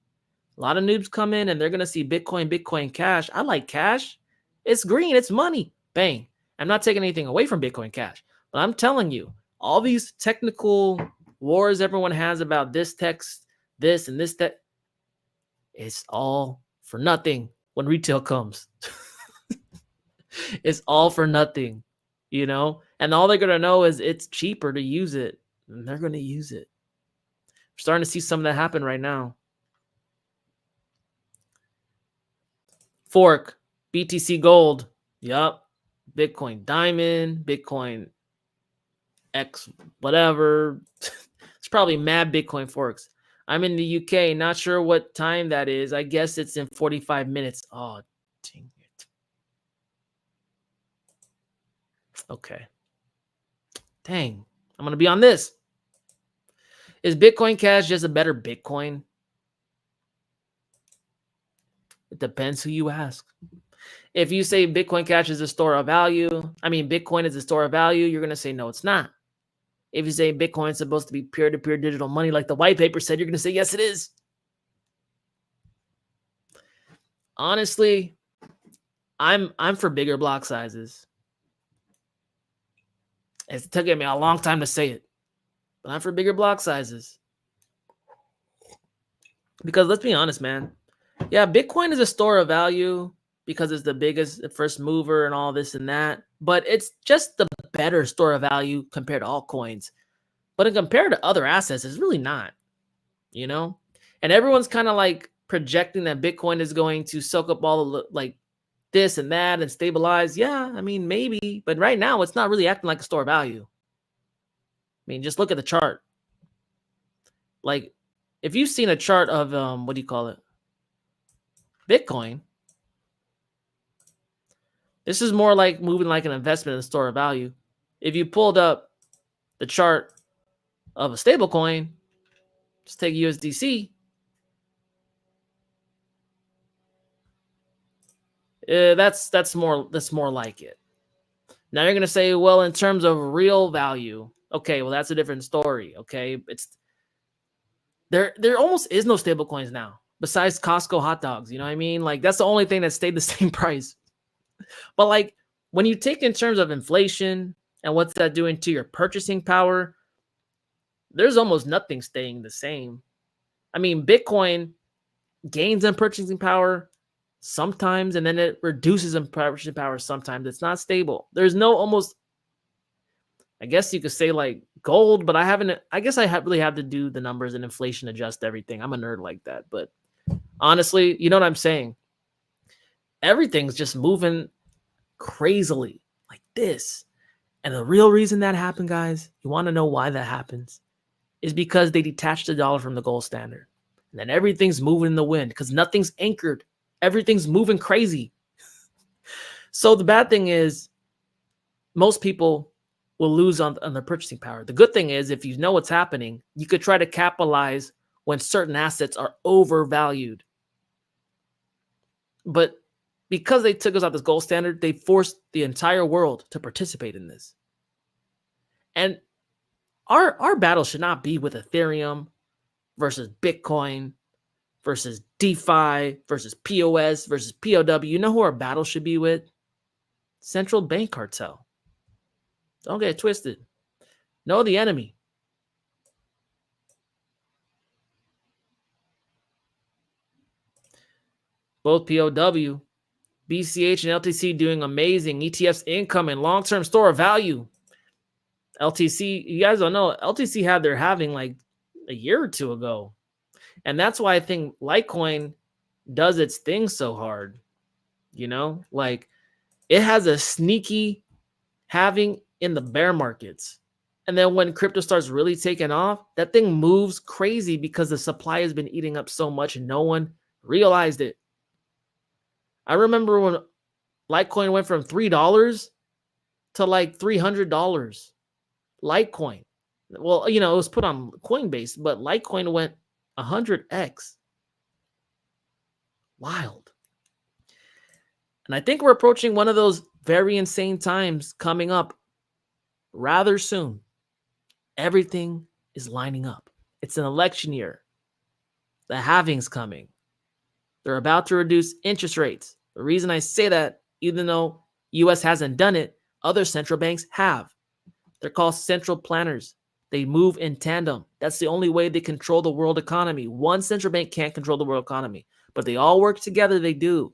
A lot of noobs come in and they're going to see Bitcoin Cash. I like Cash. It's green. It's money. Bang. I'm not taking anything away from Bitcoin Cash, but I'm telling you, all these technical wars everyone has about this text, this and this, that, it's all for nothing when retail comes. It's all for nothing, and all they're going to know is it's cheaper to use it, and they're going to use it. We're starting to see some of that happen right now. Fork, BTC Gold, yup, Bitcoin Diamond, Bitcoin X, whatever. It's probably mad Bitcoin forks. I'm in the UK, not sure what time that is. I guess it's in 45 minutes. Oh, dang it. Okay. Dang, I'm going to be on this. Is Bitcoin Cash just a better Bitcoin? It depends who you ask. If you say Bitcoin Cash is a store of value, Bitcoin is a store of value, you're going to say, no, it's not. If you say Bitcoin is supposed to be peer-to-peer digital money, like the white paper said, you're going to say, yes, it is. Honestly, I'm for bigger block sizes. It's taken me a long time to say it, but I'm for bigger block sizes. Because let's be honest, man. Yeah, Bitcoin is a store of value because it's the biggest first mover and all this and that. But it's just the better store of value compared to altcoins. But in compared to other assets, it's really not, And everyone's kind of like projecting that Bitcoin is going to soak up all the like this and that and stabilize. Yeah, maybe. But right now, it's not really acting like a store of value. Just look at the chart. Like, if you've seen a chart of, what do you call it? Bitcoin. This is more like moving like an investment in a store of value. If you pulled up the chart of a stable coin, just take USDC. That's more like it. Now you're gonna say, well, in terms of real value, okay, well that's a different story. Okay, it's there almost is no stable coins now besides Costco hot dogs. You know what I mean? Like that's the only thing that stayed the same price. But like when you take in terms of inflation and what's that doing to your purchasing power, there's almost nothing staying the same. Bitcoin gains in purchasing power sometimes, and then it reduces in purchasing power sometimes. It's not stable. There's no almost, I guess you could say like gold, but I guess I really have to do the numbers and inflation adjust everything. I'm a nerd like that. But honestly, you know what I'm saying? Everything's just moving crazily like this. And the real reason that happened, guys, you want to know why that happens, is because they detached the dollar from the gold standard. And then everything's moving in the wind because nothing's anchored. Everything's moving crazy. So the bad thing is most people will lose on their purchasing power. The good thing is if you know what's happening, you could try to capitalize when certain assets are overvalued. But because they took us off this gold standard, they forced the entire world to participate in this. And our battle should not be with Ethereum versus Bitcoin versus DeFi versus POS versus POW. You know who our battle should be with? Central bank cartel. Don't get it twisted. Know the enemy. Both POW, BCH, and LTC doing amazing. ETFs income and long-term store of value. LTC, you guys don't know, LTC had their halving like a year or two ago. And that's why I think Litecoin does its thing so hard. Like it has a sneaky halving in the bear markets. And then when crypto starts really taking off, that thing moves crazy because the supply has been eating up so much and no one realized it. I remember when Litecoin went from $3 to like $300. Litecoin. Well, it was put on Coinbase, but Litecoin went 100x. Wild. And I think we're approaching one of those very insane times coming up rather soon. Everything is lining up. It's an election year. The halving's coming. They're about to reduce interest rates. The reason I say that, even though US hasn't done it, other central banks have. They're called central planners. They move in tandem. That's the only way they control the world economy. One central bank can't control the world economy, but they all work together. They do.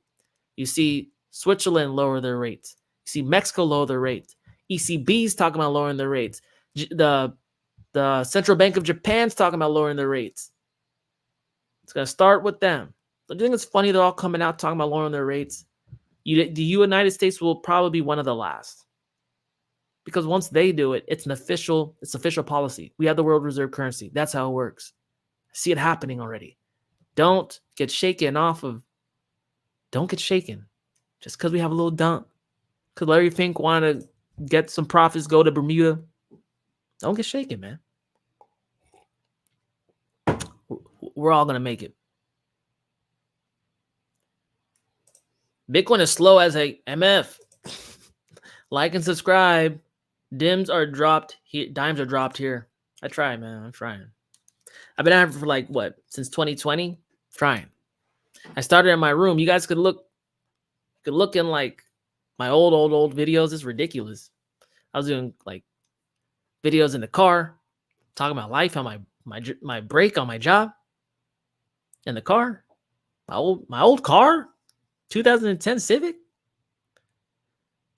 You see Switzerland lower their rates. You see Mexico lower their rates. ECB's talking about lowering their rates. The Central Bank of Japan's talking about lowering their rates. It's going to start with them. Do you think it's funny they're all coming out talking about lowering their rates? The United States will probably be one of the last. Because once they do it, it's official policy. We have the world reserve currency. That's how it works. I see it happening already. Don't get shaken just because we have a little dump. Because Larry Fink wanted to get some profits, go to Bermuda. Don't get shaken, man. We're all going to make it. Bitcoin is slow as a MF. Like and subscribe. Dimes are dropped here. I try, man. I'm trying. I've been at it for since 2020. Trying. I started in my room. You guys could look in my old videos. It's ridiculous. I was doing videos in the car, talking about life on my break on my job. In the car. My old car. 2010 Civic.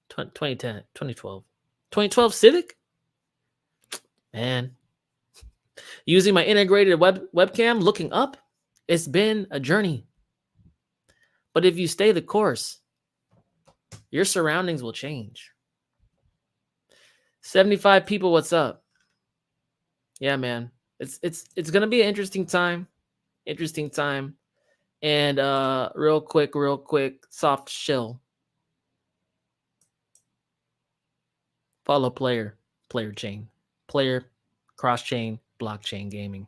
2012 Civic. Man. Using my integrated webcam, looking up. It's been a journey. But if you stay the course, your surroundings will change. 75 people, what's up? Yeah, man. It's gonna be an interesting time. And real quick, soft shell. Follow player chain, player, cross chain, blockchain gaming.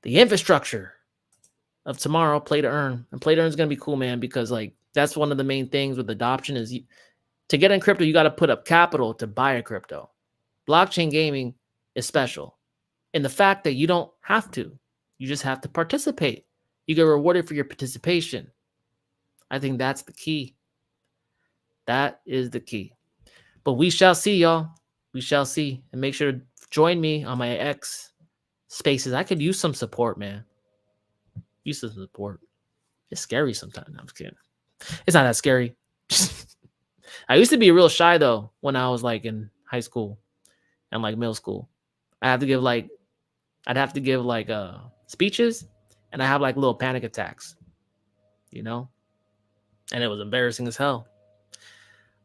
The infrastructure of tomorrow, play to earn. And play to earn is going to be cool, man, because that's one of the main things with adoption is to get in crypto, you got to put up capital to buy a crypto. Blockchain gaming is special in the fact that you don't have to. You just have to participate. You get rewarded for your participation. I think that's the key. That is the key. But we shall see, y'all. We shall see. And make sure to join me on my X spaces. I could use some support, man. Use some support. It's scary sometimes. No, I'm just kidding. It's not that scary. I used to be real shy, though, when I was in high school and middle school. I'd have to give speeches, and I have little panic attacks, and it was embarrassing as hell.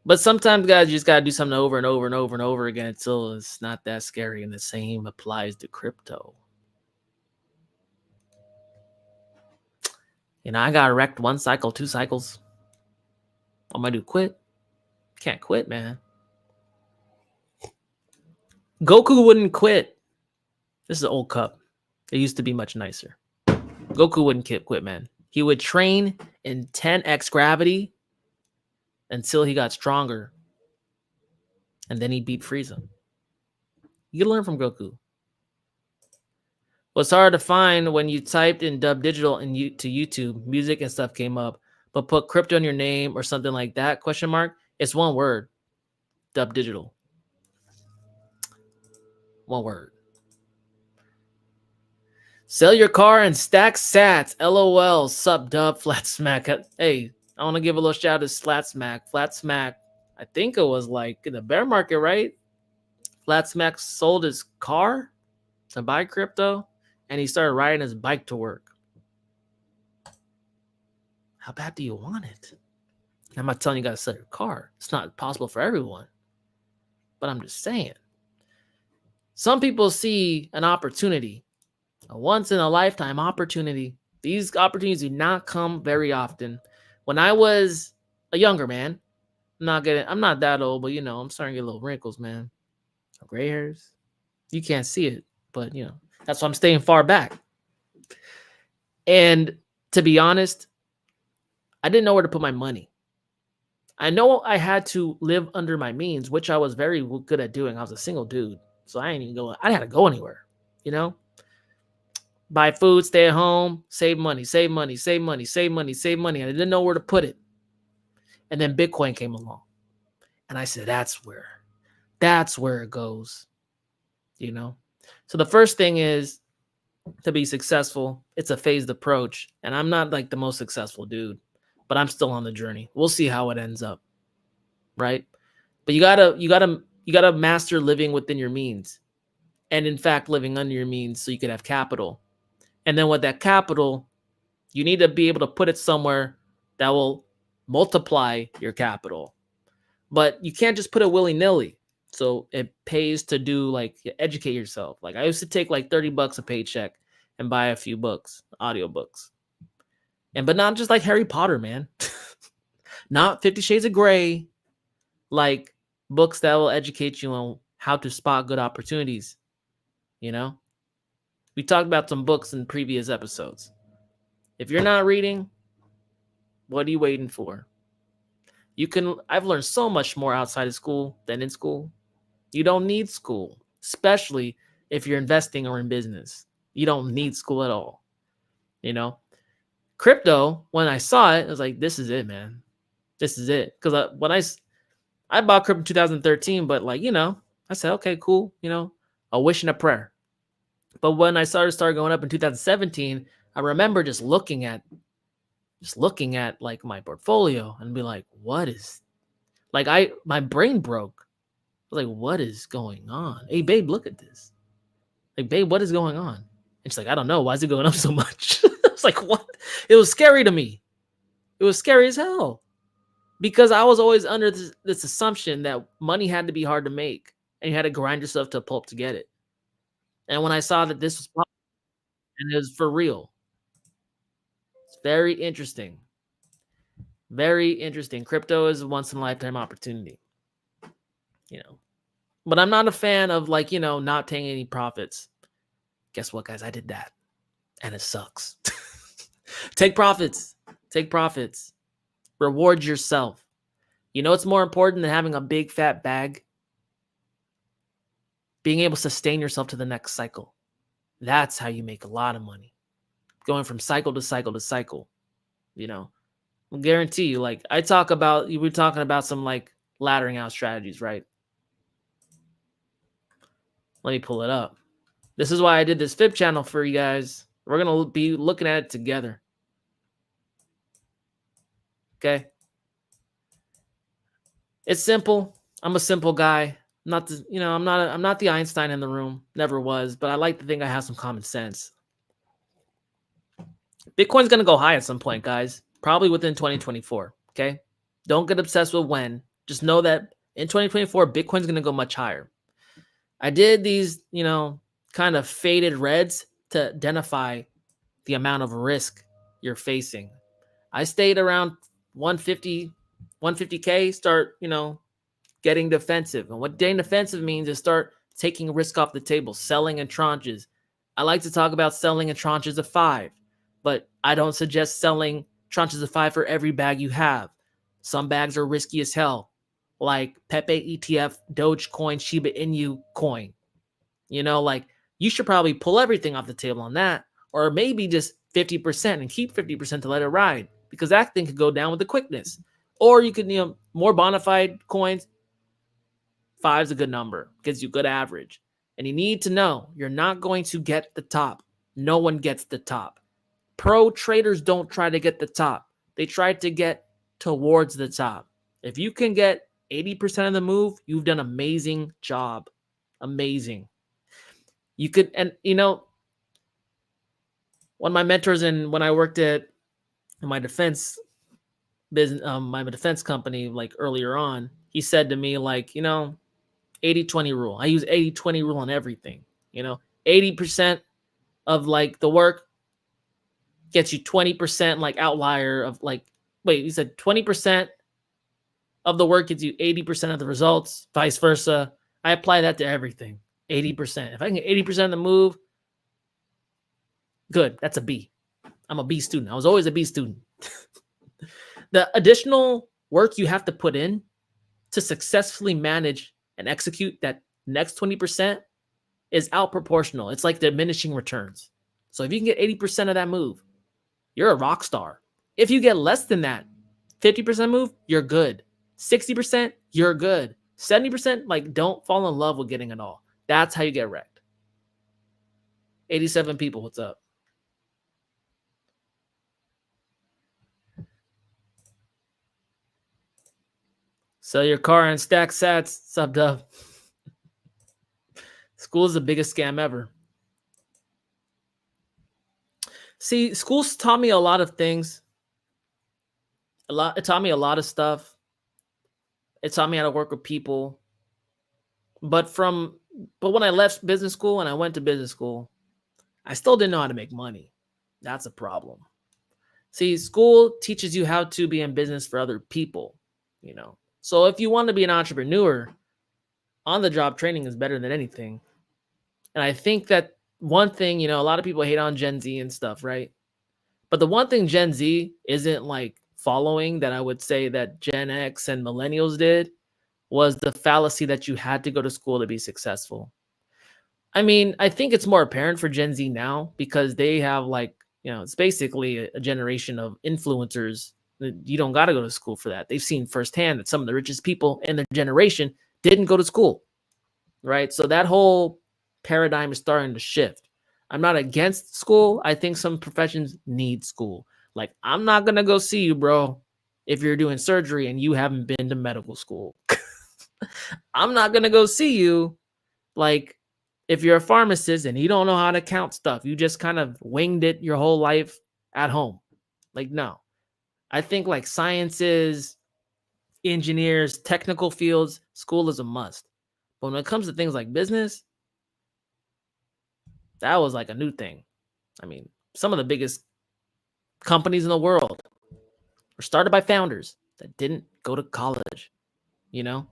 But sometimes, guys, you just got to do something over and over and over and over again until it's not that scary. And the same applies to crypto. I got wrecked 1 cycle, 2 cycles. What am I do? Quit? Can't quit, man. Goku wouldn't quit. This is an old cup. It used to be much nicer. Goku wouldn't quit, man. He would train in 10x gravity until he got stronger. And then he beat Frieza. You can learn from Goku. What's hard to find when you typed in dub digital to YouTube, music and stuff came up, but put crypto in your name or something like that, ? It's one word. Dub digital. One word. Sell your car and stack sats. LOL. Sup dub flat smack. Hey, I want to give a little shout out to Flat Smack. Flat Smack, I think it was in the bear market, right? Flat Smack sold his car to buy crypto, and he started riding his bike to work. How bad do you want it? I'm not telling you got to sell your car. It's not possible for everyone. But I'm just saying. Some people see an opportunity, a once-in-a-lifetime opportunity. These opportunities do not come very often. When I was a younger man, I'm not that old, but I'm starting to get little wrinkles, man. Gray hairs. You can't see it, but that's why I'm staying far back. And To be honest, I didn't know where to put my money. I know I had to live under my means, which I was very good at doing. I was a single dude, so I ain't even going. I didn't have to go anywhere, you know. Buy food, stay at home, save money, save money, save money, save money, save money. I didn't know where to put it, and then Bitcoin came along, and I said, "That's where it goes," you know. So the first thing is to be successful. It's a phased approach, and I'm not like the most successful dude, but I'm still on the journey. We'll see how it ends up, right? But you gotta master living within your means, and in fact, living under your means, so you could have capital. And then with that capital, you need to be able to put it somewhere that will multiply your capital. But you can't just put it willy nilly. So it pays to do like educate yourself. Like I used to take like $30 a paycheck and buy a few books, audiobooks. But not just like Harry Potter, man. Not 50 Shades of Grey, like books that will educate you on how to spot good opportunities, you know? We talked about some books in previous episodes. If you're not reading, what are you waiting for? I've learned so much more outside of school than in school. You don't need school, especially if you're investing or in business. You don't need school at all. You know, crypto, when I saw it, I was like, this is it, man. This is it. Because when I bought crypto in 2013, but like, I said, okay, cool. A wish and a prayer. But when I started going up in 2017, I remember just looking at like my portfolio and be like, what is like my brain broke. I was like, what is going on? Hey babe, look at this. Like, babe, what is going on? And she's like, I don't know. Why is it going up so much? I was like, what? It was scary to me. It was scary as hell. Because I was always under this assumption that money had to be hard to make and you had to grind yourself to a pulp to get it. And when I saw that this was and it was for real, it's very interesting. Very interesting. Crypto is a once in a lifetime opportunity. But I'm not a fan of like, not taking any profits. Guess what, guys? I did that. And it sucks. Take profits. Take profits. Reward yourself. It's more important than having a big fat bag? Being able to sustain yourself to the next cycle. That's how you make a lot of money. Going from cycle to cycle to cycle. I'll guarantee you, like you were talking about some like laddering out strategies, right? Let me pull it up. This is why I did this FIB channel for you guys. We're going to be looking at it together. Okay. It's simple. I'm a simple guy. I'm not the Einstein in the room. Never was, but I like to think I have some common sense. Bitcoin's going to go high at some point, guys. Probably within 2024. Okay. Don't get obsessed with when. Just know that in 2024, Bitcoin's going to go much higher. I did these, kind of faded reds to identify the amount of risk you're facing. I stayed around 150K, start, getting defensive. And what getting defensive means is start taking risk off the table, selling in tranches. I like to talk about selling in tranches of 5, but I don't suggest selling tranches of 5 for every bag you have. Some bags are risky as hell, like Pepe ETF, Dogecoin, Shiba Inu coin. Like you should probably pull everything off the table on that, or maybe just 50% and keep 50% to let it ride, because that thing could go down with the quickness. Or you could, more bona fide coins. 5 is a good number, gives you good average. And you need to know you're not going to get the top. No one gets the top. Pro traders don't try to get the top. They try to get towards the top. If you can get 80% of the move, you've done an amazing job. Amazing. You could, and one of my mentors when I worked at my defense business, my defense company, like earlier on, he said to me, like, 80-20 rule. I use 80-20 rule on everything. 80% of like the work gets you 20% like outlier of like, wait, you said 20% of the work gets you 80% of the results, vice versa. I apply that to everything. 80%. If I can get 80% of the move, good. That's a B. I'm a B student. I was always a B student. The additional work you have to put in to successfully manage and execute that next 20% is out proportional. It's like diminishing returns. So if you can get 80% of that move, you're a rock star. If you get less than that, 50% move, you're good. 60%, you're good. 70%, like, don't fall in love with getting it all. That's how you get wrecked. 87 people, what's up? Sell your car and stack sats. Subbed up. School is the biggest scam ever. See, schools taught me a lot of things. It taught me a lot of stuff. It taught me how to work with people. But when I left business school and I went to business school, I still didn't know how to make money. That's a problem. See, school teaches you how to be in business for other people, you know. So if you want to be an entrepreneur, on-the-job training is better than anything. And I think that one thing, you know, a lot of people hate on Gen Z and stuff, right? But the one thing Gen Z isn't like following that I would say that Gen X and millennials did was the fallacy that you had to go to school to be successful. I mean, I think it's more apparent for Gen Z now because they have, like, you know, it's basically a generation of influencers. You don't got to go to school for that. They've seen firsthand that some of the richest people in their generation didn't go to school, right? So that whole paradigm is starting to shift. I'm not against school. I think some professions need school. Like, I'm not going to go see you, bro, if you're doing surgery and you haven't been to medical school. I'm not going to go see you, like, if you're a pharmacist and you don't know how to count stuff, you just kind of winged it your whole life at home. Like, no. I think like sciences, engineers, technical fields, school is a must. But when it comes to things like business, that was like a new thing. I mean, some of the biggest companies in the world were started by founders that didn't go to college, you know?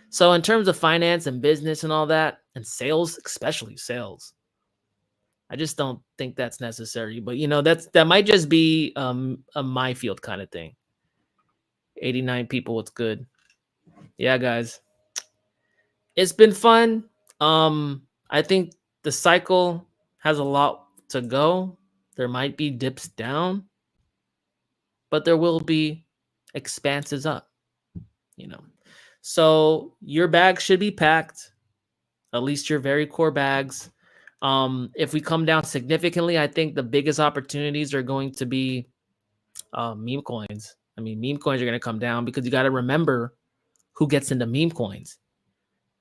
So in terms of finance and business and all that, and sales, especially sales, I just don't think that's necessary. But, you know, that might just be a my field kind of thing. 89 people, what's good? Yeah, guys. It's been fun. I think the cycle has a lot to go. There might be dips down, but there will be expanses up, you know. So your bag should be packed, at least your very core bags. If we come down significantly, I think the biggest opportunities are going to be meme coins. I mean, meme coins are going to come down because you got to remember who gets into meme coins.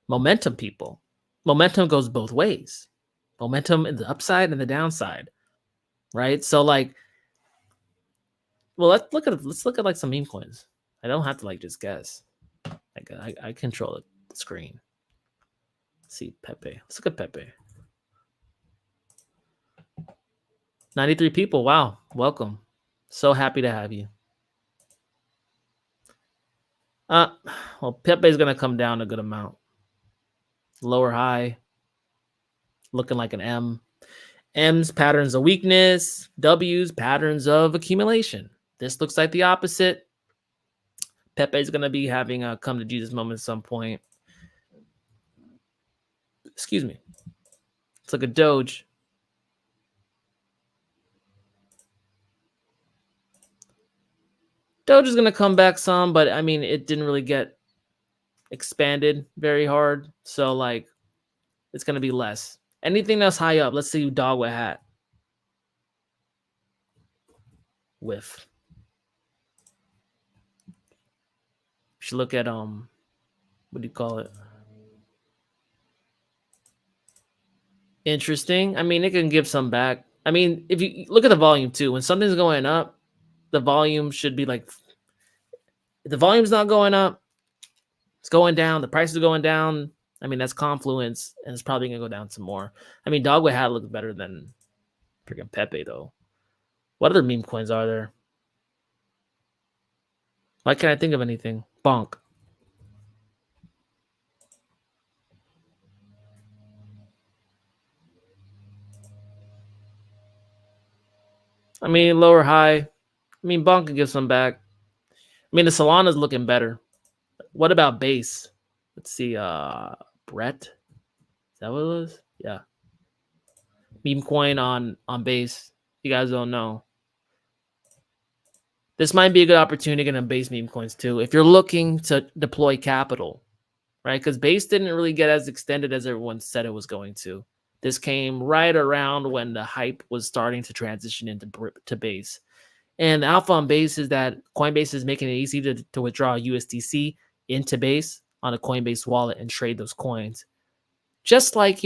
Momentum people. Momentum goes both ways. Momentum in the upside and the downside, right? So like, well, let's look at like some meme coins. I don't have to like just guess. Like I control the screen. Let's see Pepe. Let's look at Pepe. 93 people. Wow, welcome. So happy to have you. Well, Pepe's gonna come down a good amount. Lower high, looking like an M. M's patterns of weakness, W's patterns of accumulation. This looks like the opposite. Pepe's gonna be having a come to Jesus moment at some point. Excuse me. It's like a Doge. Doge is gonna come back some, but I mean, it didn't really get expanded very hard, so like, it's gonna be less. Anything that's high up, let's see dog with hat. Whiff. You should look at what do you call it? Interesting. I mean, it can give some back. I mean, if you look at the volume too, when something's going up, the volume should be like, if the volume's not going up, it's going down, the price is going down. I mean, that's confluence, and it's probably gonna go down some more. I mean, Dogwood Hat looks better than freaking Pepe though. What other meme coins are there? Why can't I think of anything? Bonk. I mean, lower high. I mean, Bonk could give some back. I mean, the Solana's looking better. What about base? Let's see. Brett. Is that what it was? Yeah. Meme coin on base. You guys don't know. This might be a good opportunity to get in base meme coins too. If you're looking to deploy capital, right? Because base didn't really get as extended as everyone said it was going to. This came right around when the hype was starting to transition into base. And the alpha on base is that Coinbase is making it easy to withdraw USDC into base on a Coinbase wallet and trade those coins. Just like,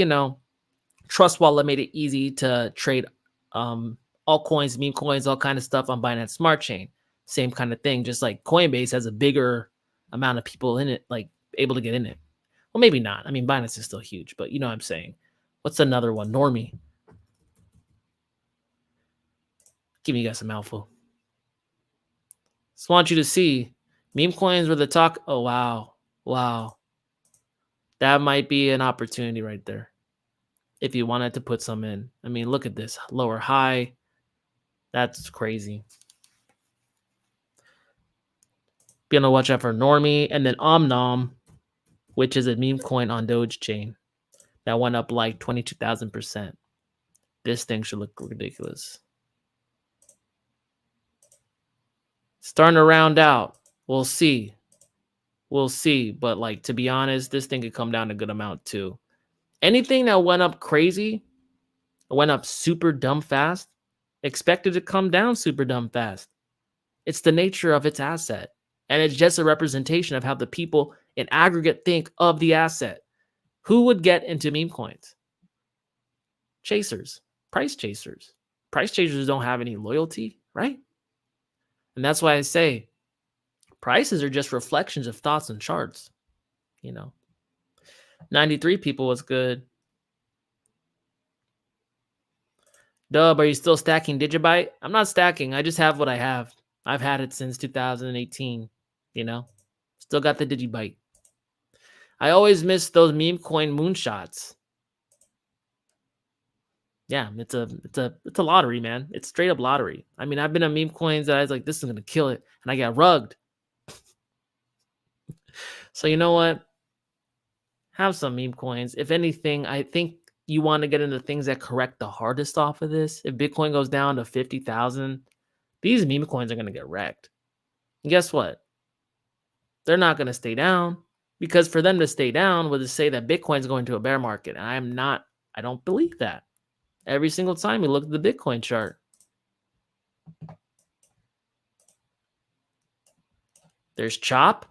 Trust Wallet made it easy to trade altcoins, meme coins, all kind of stuff on Binance Smart Chain. Same kind of thing. Just like Coinbase has a bigger amount of people in it, like able to get in it. Well, maybe not. I mean, Binance is still huge, but you know what I'm saying. What's another one? Normie. Give me guys some alpha. Just want you to see meme coins were the talk. Oh, wow. Wow. That might be an opportunity right there. If you wanted to put some in. I mean, look at this. Lower high. That's crazy. Be on the watch out for Normie. And then Omnom, which is a meme coin on Doge chain. That went up like 22,000%. This thing should look ridiculous. Starting to round out. We'll see. We'll see. But like, to be honest, this thing could come down a good amount too. Anything that went up crazy, went up super dumb fast, expected to come down super dumb fast. It's the nature of its asset. And it's just a representation of how the people in aggregate think of the asset. Who would get into meme coins? Chasers, price chasers. Price chasers don't have any loyalty, right? And that's why I say prices are just reflections of thoughts and charts. 93 people was good. Dub, are you still stacking Digibyte? I'm not stacking. I just have what I have. I've had it since 2018. Still got the Digibyte. I always miss those meme coin moonshots. Yeah, it's a lottery, man. It's straight up lottery. I mean, I've been on meme coins that I was like, this is gonna kill it, and I got rugged. So you know what? Have some meme coins. If anything, I think you want to get into things that correct the hardest off of this. If Bitcoin goes down to 50,000, these meme coins are gonna get wrecked. And guess what? They're not gonna stay down, because for them to stay down would say that Bitcoin's going to a bear market. And I don't believe that. Every single time we look at the Bitcoin chart. There's chop.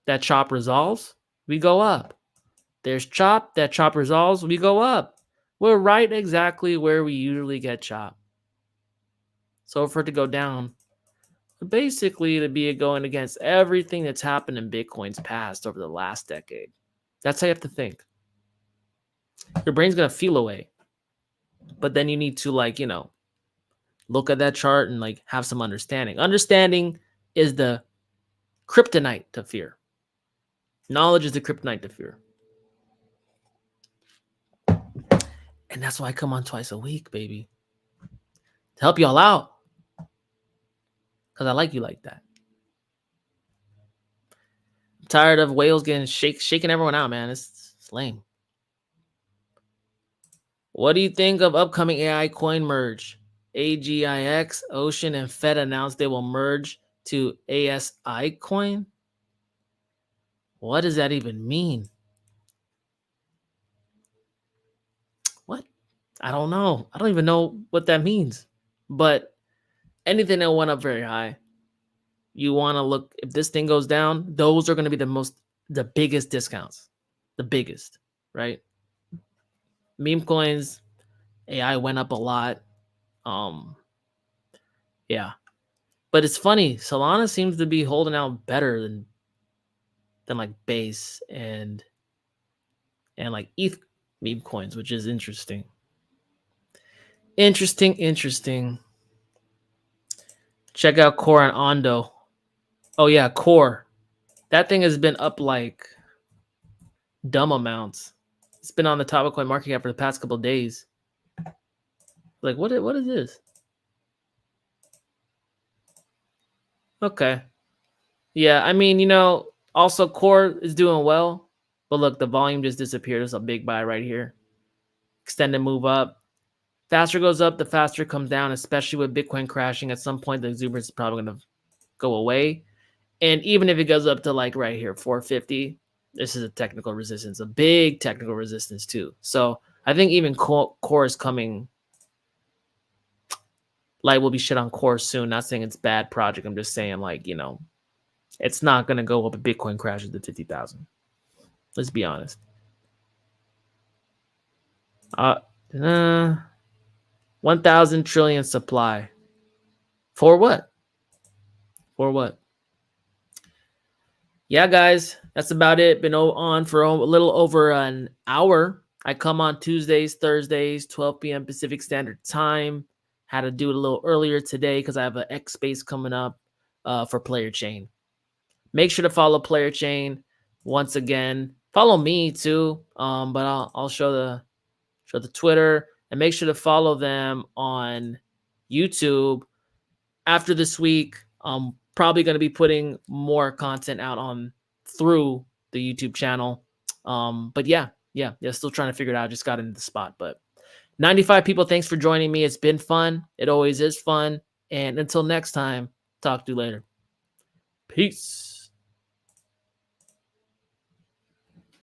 That chop resolves, we go up. There's chop. That chop resolves, we go up. We're right exactly where we usually get chop. So for it to go down, basically to be going against everything that's happened in Bitcoin's past over the last decade. That's how you have to think. Your brain's going to feel away. But then you need to look at that chart and have some understanding. Understanding is the kryptonite to fear. Knowledge is the kryptonite to fear. And that's why I come on twice a week, baby. To help y'all out. Because I like you like that. I'm tired of whales getting shaking everyone out, man. It's lame. What do you think of upcoming AI coin merge? AGIX, Ocean, and Fed announced they will merge to ASI coin. What does that even mean? What? I don't know. I don't even know what that means. But anything that went up very high, you want to look, if this thing goes down, those are going to be the biggest discounts. The biggest, right? Meme coins, AI went up a lot. Yeah. But it's funny, Solana seems to be holding out better than base and ETH meme coins, which is interesting. Interesting. Check out Core and Ondo. Oh yeah, Core. That thing has been up dumb amounts. It's been on the top of CoinMarketCap for the past couple of days. What is this? Okay. Yeah, I mean, also core is doing well, but look, the volume just disappeared. There's a big buy right here. Extended move up. Faster goes up, the faster it comes down, especially with Bitcoin crashing. At some point, the exuberance is probably going to go away. And even if it goes up to like right here, 450, this is a technical resistance, a big technical resistance too. So I think even core is coming. Light will be shit on core soon. Not saying it's bad project. I'm just saying like, it's not going to go up if Bitcoin crashes to 50,000. Let's be honest. 1,000 trillion supply. For what? For what? Yeah, guys, that's about it. Been on for a little over an hour. I come on Tuesdays, Thursdays, 12 p.m. Pacific Standard Time. Had to do it a little earlier today because I have an X space coming up for Player Chain. Make sure to follow Player Chain once again. Follow me too, but I'll show the Twitter, and make sure to follow them on YouTube. After this week, I'm probably going to be putting more content out through the YouTube channel. But yeah, still trying to figure it out. Just got into the spot, but 95 people. Thanks for joining me. It's been fun. It always is fun. And until next time, talk to you later. Peace.